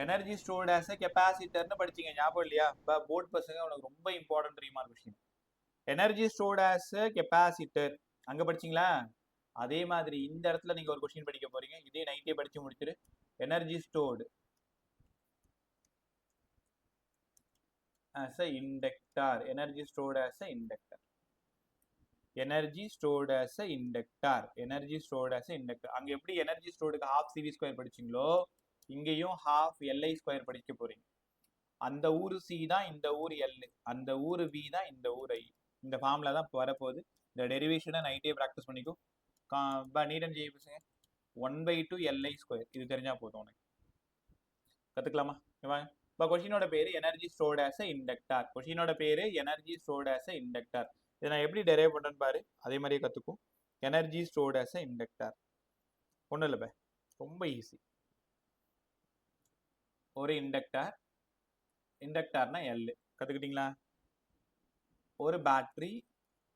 Energy stored as a கெபாசிட்டர்னு படிச்சீங்க, ஞாபகம் இல்லையா? போர்ட் பசங்க உனக்கு ரொம்ப important remark question. Energy stored as a capacitor அங்க படிச்சீங்களா? அதே மாதிரி இந்த இடத்துல நீங்க ஒரு கொஸ்டின் படிக்க போறீங்க, இதே நைட்டே படிச்சு முடிச்சிரு. Energy stored as a inductor. Energy stored as a inductor. Energy stored as a inductor. Energy stored as a inductor. அங்க எப்படி எனர்ஜி ஸ்டோர்டுக்கு half CV ஸ்கொயர் படிச்சீங்களோ இங்கேயும் half LI ஸ்கொயர் படிக்க போறீங்க. அந்த ஊரு C தான் இந்த ஊர் L, அந்த ஊரு V தான் இந்த ஊர் I. இந்த ஃபார்முலா தான் வரப்போகுது. இந்த டெரிவேஷனை நைட்டே ப்ராக்டிஸ் பண்ணிக்கோ. நீடன் ஜெய் பசங்க 1/2 LI ஸ்கொயர் இது தெரிஞ்சா போதும் உனக்கு. கத்துக்கலாமா? வாங்க. இப்போ கொஸ்டினோட பேரு எனர்ஜி ஸ்டோர்ட் ஆஸ் எ இண்டக்டார். கொஸ்டினோட பேரு எனர்ஜி ஸ்டோர்ட் ஆஸ் எ இண்டக்டார். இதை நான் எப்படி டெரைவ் பண்றேன்னு பாரு, அதே மாதிரியே கத்துக்கும். எனர்ஜி ஸ்டோர்ட் ஆஸ் எ இண்டக்டார் ஒன்றும் இல்லை பே, ரொம்ப ஈஸி. ஒரு இண்டக்டார், இண்டக்டார்னா L கத்துக்கிட்டீங்களா? ஒரு பேட்டரி,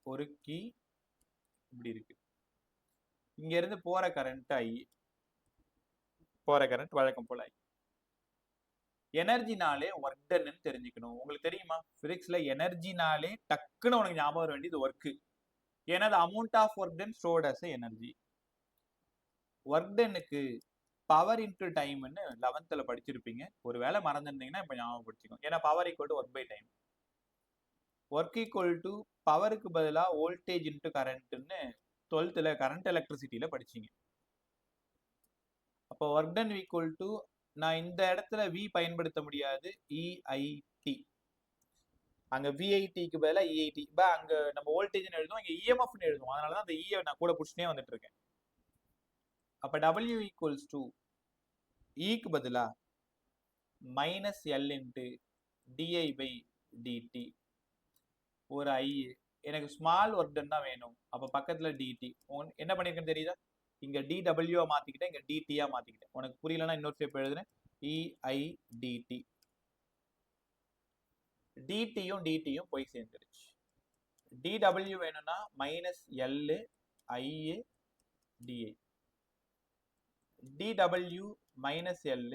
ஒரு கீ, இப்படி இருக்கு. இங்க இருந்து போற கரண்ட் I, போற கரண்ட் வழக்கம் போல I. எனர்ஜினாலே ஒர்க் டன்னு தெரிஞ்சுக்கணும். உங்களுக்கு தெரியுமா, பிசிக்ஸ்ல எனர்ஜினாலே டக்குன்னு உனக்கு ஞாபகம் வர வேண்டியது ஒர்க்கு. ஏன்னா அது amount of work done stored as energy. Work டன்னுக்கு பவர் இன்டு டைம்னு 11th படிச்சிருப்பீங்க. ஒரு வேளை மறந்துருந்தீங்கன்னா இப்போ ஞாபகப்படுத்திக்கோங்க. ஏன்னா power equal to work by time. Work equal to பவருக்கு பதிலாக வோல்டேஜ் இன்டு கரண்ட்னு 12th கரண்ட் எலக்ட்ரிசிட்டியில படிச்சீங்க. அப்போ ஒர்க் டன் ஈக்குவல் டு, நான் இந்த இடத்துல V பயன்படுத்த முடியாது, EIT. அங்க VITக்கு பதிலாக EIT. இப்போ அங்க நம்ம வோல்டேஜ்னு எழுதுவோம், இங்க EMFன்னு எழுதுவோம். அதனால தான் அந்த E நான் கூட புடிச்சுனே வந்துட்டு இருக்கேன். அப்ப W ஈக்குவல்ஸ் டு க்கு பதிலா minus L into DI by DT. ஒரு I, எனக்கு ஸ்மால் ஒர்க் டன் தான் வேணும். அப்ப பக்கத்துல DT என்ன பண்ணிருக்கேன்னு தெரியுதா? இங்க dw மாத்திக்கிட்டேன், இங்க dt மாத்திக்கிட்டேன். உனக்கு புரியலன்னா இன்னொரு ஸ்டெப் எழுதுறேன். eidt. dtயும் dtயும் போய் சேர்ந்துருச்சு. dw வேணும்னா -l I di. dw -l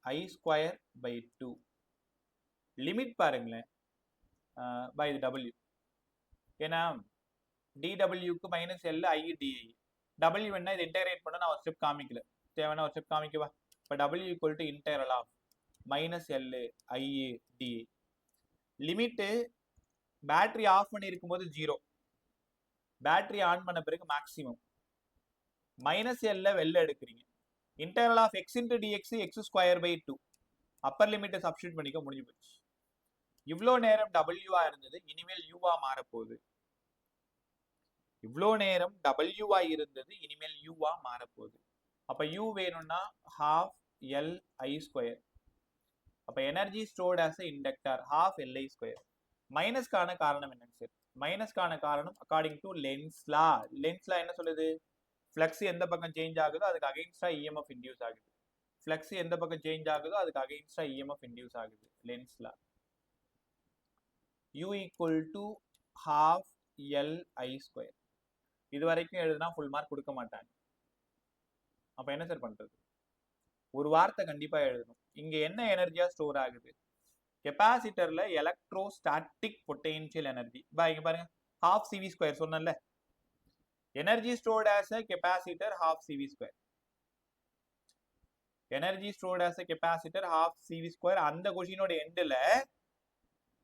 I square by 2. Limit பாருங்களேன் by w. ஏன்னா dwக்கு -l I di. w என்ன இது இன்டகிரேட் பண்ண நான் ஒரு ஸ்டெப் காமிக்கல. தேவைன்னா ஒரு ஸ்டெப் காமிக்கவா? இப்போ w equal to integral of -l I di. Limit battery off பண்ணி இருக்கும்போது 0, பேட்டரி ஆன் பண்ண பிறகு மேக்ஸிமம். -l வெளில எடுக்கிறீங்க. Integral of x into dx x square by 2. Upper லிமிட்டை சப்ஸ்டியூட் பண்ணிக்க முடிஞ்சு போச்சு. இவ்வளோ நேரம் w இருந்தது, இனிமேல் u மாறப்போகுது. இவ்வளோ நேரம் w இருந்தது, இனிமேல் u மாறப்போகுது. அப்ப u வேணும்னா half l I ஸ்கொயர். அப்ப energy stored as inductor half l I square. மைனஸ்க்கான காரணம் என்னங்க சார்? மைனஸ்க்கான காரணம் according to Lenz's law. Lenz's law என்ன சொல்லுது? ஃப்ளக்ஸ் எந்த பக்கம் சேஞ்ச் ஆகுதோ அதுக்கு அகைன்ஸ்டா EMF இன்டியூஸ் ஆகுது. ஃப்ளக்ஸ் எந்த பக்கம் சேஞ்ச் ஆகுதோ அதுக்கு அகைன்ஸ்டா EMF இன்டியூஸ் ஆகுது. Lenz's law. u equal to half l I square. இது வரைக்கும் எழுதுனா ஃபுல் மார்க் கொடுக்க மாட்டாங்க. அப்ப என்ன சார் பண்றது? ஒரு வார்த்தை கண்டிப்பா எழுதணும். இங்க என்ன எனர்ஜியா ஸ்டோர் ஆகுது? கெப்பாசிட்டர்ல எலக்ட்ரோஸ்டாட்டிக் பொட்டென்ஷியல் எனர்ஜி. இங்க பாருங்க, half CV ஸ்கொயர் சொன்னேன்ல. Energy stored as a capacitor half CV square. Energy stored as a capacitor half CV square. அந்த கொஸ்டினோட எண்ட்ல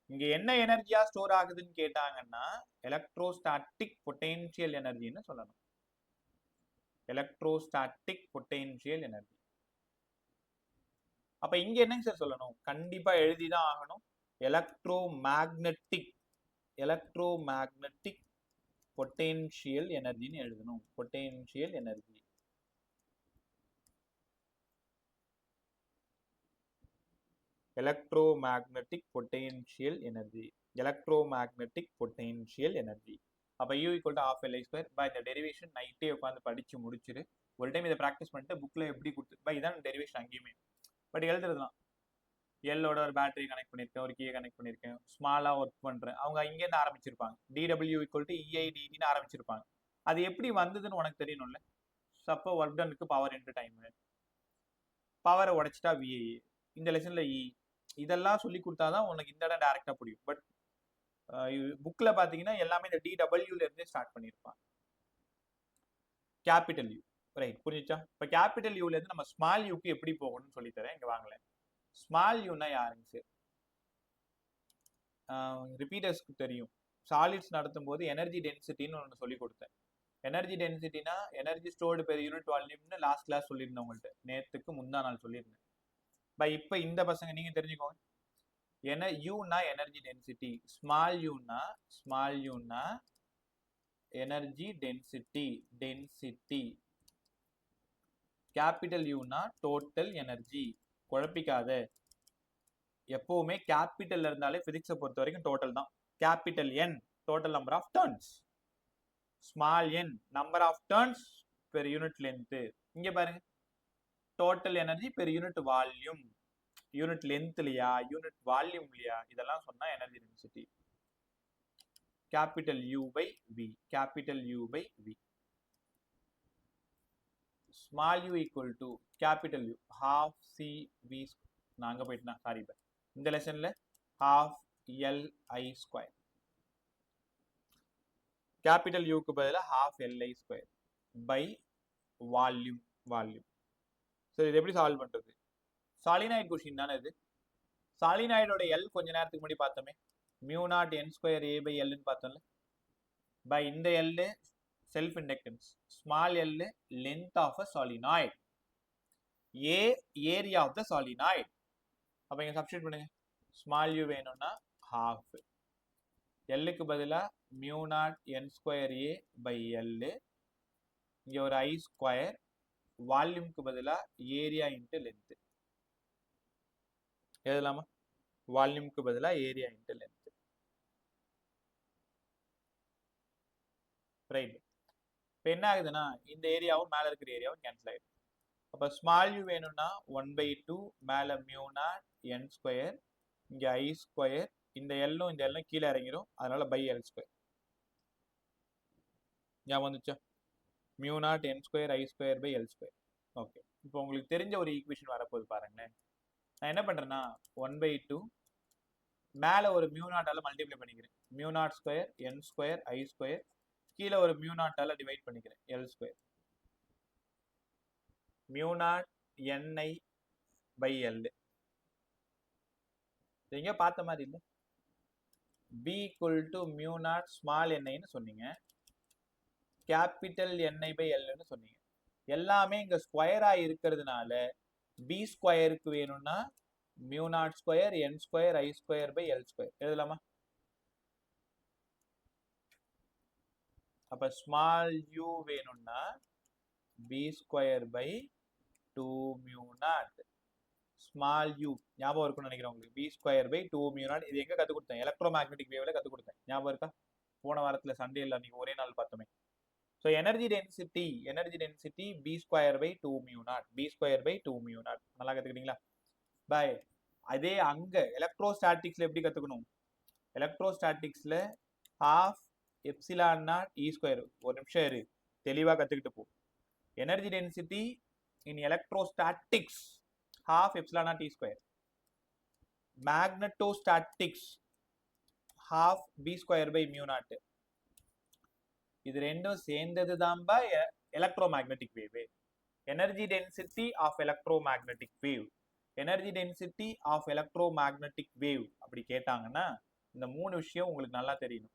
இங்க என்ன எனர்ஜியா ஸ்டோர் ஆகுதுன்னு கேட்டாங்கன்னா எலக்ட்ரோஸ்டாட்டிக் பொட்டென்ஷியல் எனர்ஜின்னு சொல்லணும். Electrostatic potential energy. அப்ப இங்க என்னங்க சார் சொல்லணும்? கண்டிப்பா எழுதிதான் ஆகணும். எலக்ட்ரோமேக்னெட்டிக் பொட்டென்ஷியல் எனர்ஜின்னு எழுதணும். Potential energy. Electromagnetic potential energy. Electromagnetic potential energy. அப்ப u equal to half l I square. இந்த டெரிவேஷன் நைட்டே உட்காந்து படிச்சு முடிச்சிரு. ஒரு டைம் இதை ப்ராக்டிஸ் பண்ணிட்டு புக்ல எப்படி கொடுத்து இதான் டெரிவேஷன் அங்கேயுமே. பட் எழுதுறதுலாம் எல்லோட ஒரு பேட்டரி கனெக்ட் பண்ணியிருக்கேன், ஒரு கீயை கனெக்ட் பண்ணியிருக்கேன், ஸ்மாலா ஒர்க் பண்றேன். அவங்க இங்கேருந்து ஆரம்பிச்சிருப்பாங்க. dw equal to EIDTன்னு ஆரம்பிச்சிருப்பாங்க. அது எப்படி வந்ததுன்னு உனக்கு தெரியணும்ல. சப்போ ஒர்க் டனுக்கு பவர் இன்டு டைம், பவரை உடைச்சிட்டா VI, இந்த லெசன்ல E, இதெல்லாம் சொல்லி கொடுத்தாதான் உனக்கு இந்த இடம் டைரக்டா புரியும். பட் புக்ல பாத்தீங்கன்னா எல்லாமே இந்த dwல இருந்தே ஸ்டார்ட் பண்ணியிருப்பாங்க. கேபிட்டல் U, ரைட், புரிஞ்சுச்சா? இப்ப கேபிட்டல் யூல இருந்து நம்ம ஸ்மால் யூக்கு எப்படி போகணும்னு சொல்லி தரேன். இங்க வாங்கல. ஸ்மால் யூனா யாருங்க சார்? ரிப்பீட்டர்ஸ்க்கு தெரியும். சாலிட்ஸ் நடத்தும் போது எனர்ஜி டென்சிட்டின்னு ஒன்று சொல்லி கொடுத்தேன். எனர்ஜி டென்சிட்டினா எனர்ஜி ஸ்டோர்டு பெர் யூனிட் வால்யூம்னு லாஸ்ட் கிளாஸ் சொல்லியிருந்தேன் உங்கள்கிட்ட. நேற்றுக்கு முந்தா நாள் சொல்லியிருந்தேன். இப்போ இந்த பசங்க நீங்க தெரிஞ்சுக்கோங்க. யூனா எனர்ஜி டென்சிட்டி, ஸ்மால் யூனா எனர்ஜி டென்சிட்டி, கேபிட்டல் யூனா டோட்டல் எனர்ஜி. குழப்பிக்காத. எப்பவுமே கேபிட்டல் இருந்தாலே பிசிக்ஸை பொறுத்த வரைக்கும் டோட்டல் தான். Capital N total number of turns, small n number of turns per unit length. இங்க பாருங்க, total energy per unit volume. Unit length இல்லையா, யூனிட் வால்யூம் இல்லையா, இதெல்லாம் சொன்னா energy density. Capital U by V, capital U by V. Small u equal to capital U half C V. நான் அங்க போயிட்டேன், sorry. இந்த லெசன்ல half L I square. Capital யூக்கு பதிலாக half L I square by volume. சரி, இது எப்படி சால்வ் பண்றது? சாலினாய்டு கொஸ்டின் தானே இது. சாலினாய்டோட எல் கொஞ்ச நேரத்துக்கு முன்னாடி பார்த்தோமே, μ0 n ஸ்கொயர் a பை எல்னு பார்த்தோம்ல. பை இந்த L self inductance, small L length of a solenoid, a area of the solenoid. அப்ப இங்க சப்ஸ்டிட் பண்ணுங்க. ஸ்மால் யூ வேணும்னா ஹாஃப், எல்லுக்கு பதிலாக μ0 n square a by L, இங்க ஒரு ஐ ஸ்கொயர், வால்யூம்க்கு பதிலாக ஏரியா இன்ட்டு லென்த் எழுதலாமா? வால்யூம்க்கு பதிலாக ஏரியா இன்ட்டு லென்த். ரைட். இப்போ என்ன ஆகுதுன்னா இந்த ஏரியாவும் மேலே இருக்கிற ஏரியாவும் கேன்சல் ஆயிடும். அப்போ ஸ்மால் யூ வேணும்னா 1/2 மேலே மியூனாட் என் ஸ்கொயர், இங்கே ஐ ஸ்கொயர், இந்த எல்லும் இந்த எல்லும் கீழே இறங்கிடும், அதனால பை எல் ஸ்கொயர். ஞாபகம் வந்துச்சா? Mu naught N square I square by L square. Okay, இப்போ உங்களுக்கு தெரிஞ்ச ஒரு ஈக்குவேஷன் வரப்போகுது பாருங்களேன். நான் என்ன பண்ணுறேன்னா 1/2 மேலே ஒரு மியூனாட்டால மல்டிப்ளை பண்ணிக்கிறேன், mu naught square N square I square, கீழே ஒரு மியூனாட்டால டிவைட் பண்ணிக்கிறேன் L square. Mu naught N I by L எங்க பார்த்த மாதிரி இல்லை. B equal to mu naught small என்ஐன்னு சொன்னீங்க, கேபிட்டல் என்ஐ பை எல்னு சொன்னீங்க. எல்லாமே இங்க ஸ்கொயரா இருக்கிறதுனால பி ஸ்கொயருக்கு வேணும்னா mu naught square N square I square by L square எழுதலாமா? அப்ப ஸ்மால் யூ வேணும்னா B square by 2 mu naught small u. ஞாபகம் இருக்கும்னு நினைக்கிறேன் உங்களுக்கு. B square by 2 mu naught. இது எங்க கத்து கொடுத்தேன்? எலக்ட்ரோ மேக்னெட்டிக் வேவ்ல கத்து கொடுத்தேன். ஞாபகம் இருக்கா? போன வாரத்துல சண்டேல நீங்க ஒரே நாள் பார்த்தோமே. So energy density B square by 2 mu naught, B square by 2 mu naught. நல்லா கத்துக்கிட்டீங்களா? பை அதே அங்க எலக்ட்ரோஸ்டாட்டிக்ஸ்ல எப்படி கத்துக்கணும்? எலக்ட்ரோஸ்டாட்டிக்ஸ்ல half epsilon naught E square. ஒரு நிமிஷம் இரு, தெளிவா கத்துக்கிட்டு போ. Energy density in electrostatics half epsilon naught E square. Magnetostatics half B square by mu naught. இது ரெண்டும் சேர்ந்தது தான் electromagnetic wave. Energy density of electromagnetic wave, energy density of electromagnetic wave அப்படி கேட்டாங்கன்னா இந்த மூணு விஷயம் உங்களுக்கு நல்லா தெரியணும்.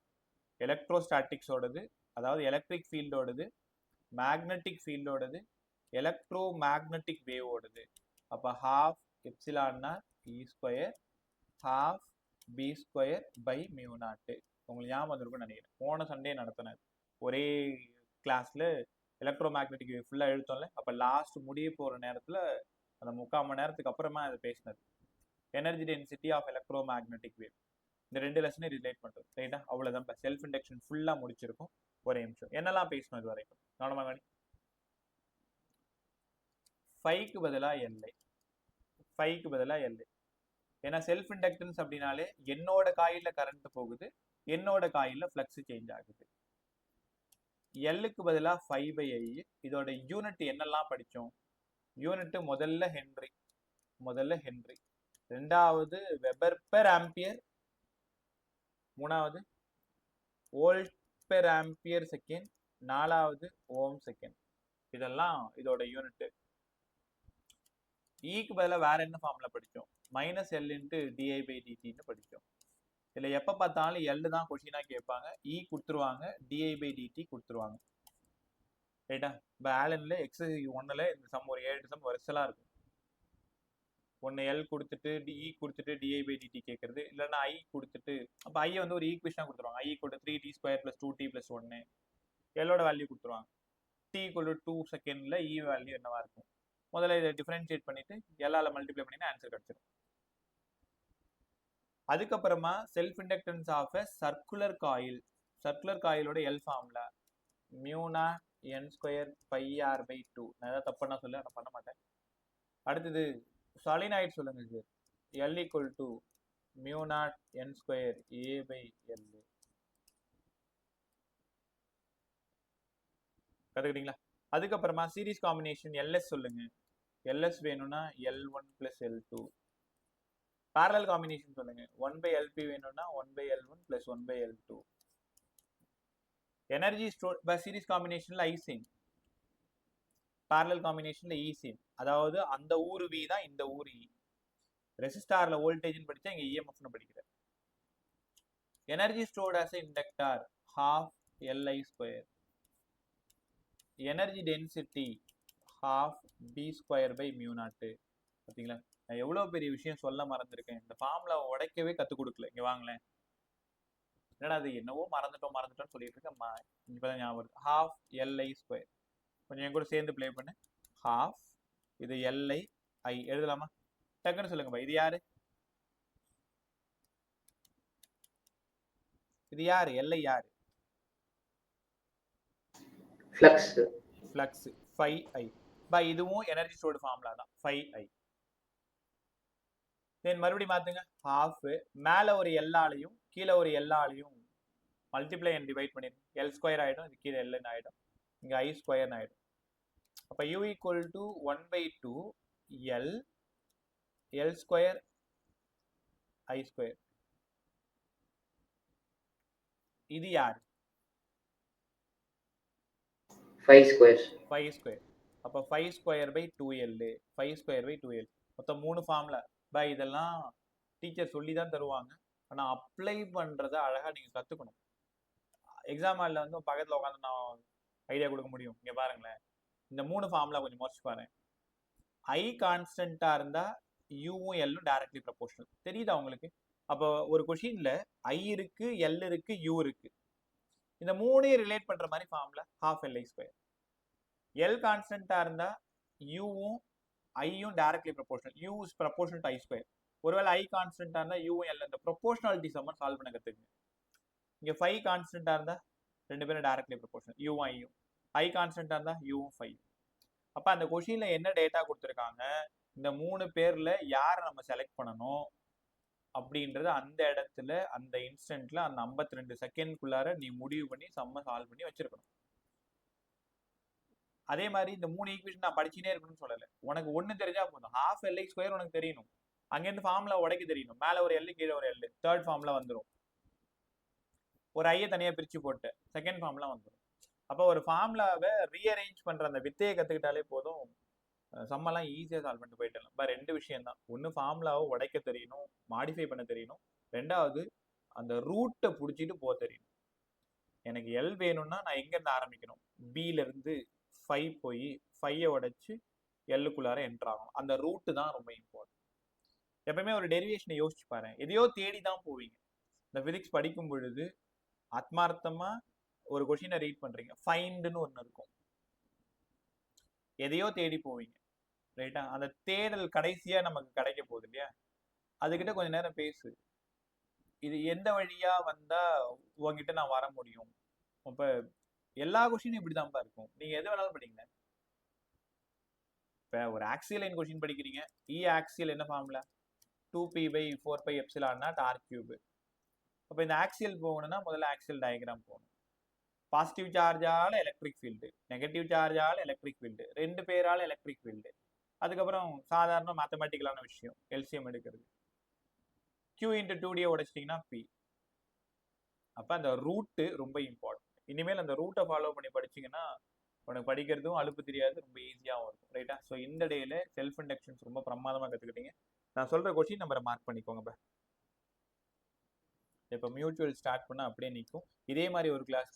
எலக்ட்ரோஸ்டாட்டிக்ஸோடது, அதாவது எலக்ட்ரிக் ஃபீல்டோடது, மேக்னெட்டிக் ஃபீல்டோடது, எலக்ட்ரோ மேக்னெட்டிக் வேவோடது. அப்போ half epsilon naught E square half B square by mu naught. உங்களுக்கு ஞாபகம் வந்திருக்கும்னு நினைக்கிறேன். போன சண்டே நடத்தினது ஒரே கிளாஸ்ல எலக்ட்ரோ மேக்னெட்டிக் வேவ் ஃபுல்லாக எழுத்தோம்ல. அப்போ லாஸ்ட் முடிய போகிற நேரத்தில் அந்த 3/4 மணி நேரத்துக்கு அப்புறமா அது பேசினது energy density of electromagnetic wave. இந்த 2 லெசனை ரிலேட் பண்ணுறது. ரைட்டா? அவ்வளோதான். இப்போ செல்ஃப் இண்டக்ஷன் ஃபுல்லாக முடிச்சிருக்கும். ஒரே நிமிஷம் என்னெல்லாம் பேசணும் இது வரைக்கும் கவனமாக கவனி. ஃபைக்கு பதிலாக எல்ஐ, ஃபைக்கு பதிலாக எல்ஐ. ஏன்னா செல்ஃப் இண்டக்டன்ஸ் அப்படின்னாலே என்னோட காயில கரண்ட் போகுது, என்னோட காயில ஃப்ளக்ஸ் சேஞ்ச் ஆகுது. எல்லுக்கு பதிலாக 5/I. இதோட யூனிட் என்னெல்லாம் படித்தோம்? யூனிட் முதல்ல ஹென்றி, ரெண்டாவது வெபர் பெர் ஆம்பியர், மூணாவது வோல்ட் பெர் ஆம்பியர் செகண்ட், நாலாவது ஓம் செகண்ட். இதெல்லாம் இதோட யூனிட். ஈக்கு பதிலாக வேற என்ன ஃபார்ம்ல படித்தோம்? -L × di/dt படித்தோம். இதில் எப்போ பார்த்தாலும் எல் தான் கொஸ்டினாக கேட்பாங்க. இ கொடுத்துருவாங்க, di/dt கொடுத்துருவாங்க. ரைட்டா? இப்போ ஆலனில் எக்ஸசைஸ் 1ல் இந்த சம் ஒரு 7 சம் வரிசலாக இருக்கும். ஒன்று எல் கொடுத்துட்டு இ கொடுத்துட்டு di/dt கேட்கறது, இல்லைன்னா ஐ கொடுத்துட்டு அப்போ ஐ வந்து ஒரு ஈக்குவேஷனாக கொடுத்துருவாங்க. i = 3t² + 2t + 1. எல்லோட வேல்யூ கொடுத்துருவாங்க. t = 2 செகண்டில் இ வேல்யூ என்னவா இருக்கும்? முதல்ல இதை டிஃபரன்ஷியேட் பண்ணிட்டு எல்லால மல்டிப்ளை பண்ணி ஆன்சர் கிடைச்சிடும். அதுக்கப்புறமா செல்ஃப் இண்டக்டன்ஸ் ஆஃப் சர்க்குலர் காயிலோட L formula mu naught n² πr/2. நான் ஏதாவது தப்பா சொல்ல நான் பண்ண மாட்டேன். அடுத்தது சாலினாய்டு சொல்லுங்க சார். L = மியூனா n² a/L. கத்துக்கிட்டீங்களா? அதுக்கப்புறமா சீரிஸ் காம்பினேஷன் எல்எஸ் சொல்லுங்க. எல்எஸ் வேணும்னா L1 + L2. parallel காம்பினேஷன் சொல்லுங்க. 1/LP வேணும்னா 1/L1 + 1/L2. Energy store by series காம்பினேஷன்ல ஐசின், parallel காம்பினேஷன்ல ஈசின். அதாவது அந்த ஊர் வி தான் இந்த ஊர் இ. ரெசிஸ்டார்ல வோல்டேஜ்னு படிச்சா இங்க இஎம்எஃப்னு படிக்கிறேன். Energy stored as a inductor half Li². Energy density half B²/μ0. பார்த்தீங்களா? நான் எவ்வளோ பெரிய விஷயம் சொல்ல மறந்துருக்கேன். இந்த ஃபார்முலா உடைக்கவே கற்றுக் கொடுக்கல. இங்கே வாங்களேன். என்னடா அது என்னவோ மறந்துட்டோம்னு சொல்லிட்டு இருக்கேன். இப்போதான் ஞாபகம் வருது. half Li². கொஞ்சம் என் கூட சேர்ந்து ப்ளே பண்ணு. half இது Li I எழுதலாமா? டக்குன்னு சொல்லுங்கப்பா. இது யாரு? இது யாரு? Li யாரு? flux. Flux 5i. பை இதுவும் எனர்ஜி ஸ்டோர்டு ஃபார்முலா தான் 5i. தென் மறுபடியும் மாத்துங்க, ஹாஃப் மேல ஒரு எல்லாலையும் கீழே ஒரு எல்லாலையும் மல்டிப்ளை அண்ட் டிவைட் பண்ணிருங்க. எல் ஸ்கொயர் ஆயிடும், இது கீழே எல்னு ஆயிடும், இங்க ஐ ஸ்கொயர்னு ஆயிடும். அப்ப u equal to 1/2 L L square I square. இது யார்? 5 squares. 5 ஸ்கொயர். அப்ப 5 square by 2l 5 square by 2l மொத்தம் 3 ஃபார்முலா. பை இதெல்லாம் டீச்சர் சொல்லி தான் தருவாங்க, ஆனா அப்ளை பண்றத அழகா நீங்க கத்துக்கணும். எக்ஸாம் ஹாலில் வந்து பக்கத்துல உட்காந்து நான் ஐடியா கொடுக்க முடியும். இங்க பாருங்களேன், இந்த 3 ஃபார்முலா கொஞ்சம் மோஸ்ட் பாருங்க. ஐ கான்ஸ்டன்டா இருந்தா யூவும் எல்லும் டைரக்ட்லி ப்ரொபோர்ஷனல். தெரியுதா உங்களுக்கு? அப்போ ஒரு கொஷின்ல ஐ இருக்கு, எல் இருக்கு, யூ இருக்கு. இந்த மூணையும் ரிலேட் பண்ற மாதிரி formula half L I square. L கான்ஸ்டன்டா இருந்தா யூவும் ஐயும் directly proportional. U is proportional to I square. ஒருவேளை ஐ கான்ஸ்டன்டா இருந்தா யூவும் எல் இந்த ப்ரொபோர்ஷனாலிட்டி சம்மன் சால்வ் பண்ண கத்துக்குங்க. இங்க 5 கான்ஸ்டன்டா இருந்தா ரெண்டு பேரும் டைரக்ட்லி ப்ரொபோர்ஷனல், யூவும் ஐயும். ஐ கான்ஸ்டன்டா இருந்தா யூவும் 5. அப்ப அந்த கொஷின்ல என்ன டேட்டா கொடுத்துருக்காங்க, இந்த 3 பேர்ல யாரை நம்ம செலக்ட் பண்ணணும் அப்படின்றது அந்த இடத்துல அந்த இன்ஸ்டன்ட்ல அந்த 52 செகண்ட்குள்ளார நீ முடிவு பண்ணி சம்ம சால்வ் பண்ணி வச்சிருக்கணும். அதே மாதிரி இந்த 3 ஈக்குவேஷன் நான் படிச்சுனே இருக்கணும்னு சொல்லல. உனக்கு ஒண்ணு தெரிஞ்சா போதும், ஹாஃப் எல் ஐ ஸ்கொயர் உனக்கு தெரியணும், அங்கிருந்து ஃபார்முலா உடைக்க தெரியணும். மேல ஒரு எல் கீழே ஒரு எல், தேர்ட் ஃபார்முலா வந்துடும். ஒரு ஐயை தனியா பிரிச்சு போட்டு செகண்ட் ஃபார்முலா வந்துடும். அப்போ ஒரு ஃபார்முலாவை ரீஅரேஞ்ச் பண்ற அந்த வித்தையை கத்துக்கிட்டாலே போதும், சம்மெல்லாம் ஈஸியாக சால்வ் பண்ணிட்டு போயிட்டலாம். இப்போ 2 விஷயம் தான், ஒன்று ஃபார்முலாவை உடைக்க தெரியணும், மாடிஃபை பண்ண தெரியணும். ரெண்டாவது அந்த ரூட்டை பிடிச்சிட்டு போக தெரியணும். எனக்கு எல் வேணும்னா நான் எங்கேருந்து ஆரம்பிக்கணும், பியிலேருந்து 5 போய் 5ஐ உடைச்சு எல்லுக்குள்ளார என்ட்ரு ஆகணும். அந்த ரூட்டு தான் ரொம்ப இம்பார்ட்டன்ட். எப்பவுமே ஒரு டெரிவேஷனை யோசிச்சு பாருங்க, எதையோ தேடி தான் போவீங்க. இந்த ஃபிசிக்ஸ் படிக்கும் பொழுது ஆத்மார்த்தமா ஒரு கொஷினை ரீட் பண்றீங்க, ஃபைண்டுன்னு ஒன்று இருக்கும், எதையோ தேடி போவீங்க, ரைட்டா? அந்த தேடல் கடைசியா நமக்கு கிடைக்க போகுது இல்லையா, அதுகிட்ட கொஞ்ச நேரம் பேசு. இது எந்த வழியா வந்தா உங்ககிட்ட நான் வர முடியும். அப்ப எல்லா கொஸ்டினும் இப்படிதான்ப்பா இருக்கும், நீங்க எது வேணாலும் படிங்க. இப்ப ஒரு ஆக்சியல் லைன் கொஸ்டின் படிக்கிறீங்க, இ ஆக்சியல் என்ன ஃபார்முலா, 2p/4πε0 r3. அப்ப இந்த ஆக்சியல் போகணும்னா முதல்ல ஆக்சியல் டயக்ராம் போகணும். பாசிட்டிவ் சார்ஜால எலக்ட்ரிக் ஃபீல்டு, நெகட்டிவ் சார்ஜால எலக்ட்ரிக் ஃபீல்டு, 2 பேரால எலக்ட்ரிக் ஃபீல்டு. அதுக்கப்புறம் சாதாரண மேத்தமெட்டிக்கலான விஷயம் எல்சிஎம் எடுக்கிறது. Q × 2D உடைச்சிட்டிங்கன்னா P. அப்போ அந்த ரூட்டு ரொம்ப இம்பார்ட்டன்ட். இனிமேல் அந்த ரூட்டை ஃபாலோ பண்ணி படிச்சிங்கன்னா உனக்கு படிக்கிறதும் அலுப்பு தெரியாது, ரொம்ப ஈஸியாகவும் இருக்கும், ரைட்டா? ஸோ இந்த டேல செல்ஃப் இண்டக்ஷன்ஸ் ரொம்ப பிரமாதமாக கற்றுக்கிட்டீங்க. நான் சொல்கிற கொஸ்டின் நம்பரை மார்க் பண்ணிக்கோங்க. இப்போ மியூச்சுவல் ஸ்டார்ட் பண்ணால் அப்படியே நிற்கும். இதே மாதிரி ஒரு கிளாஸ்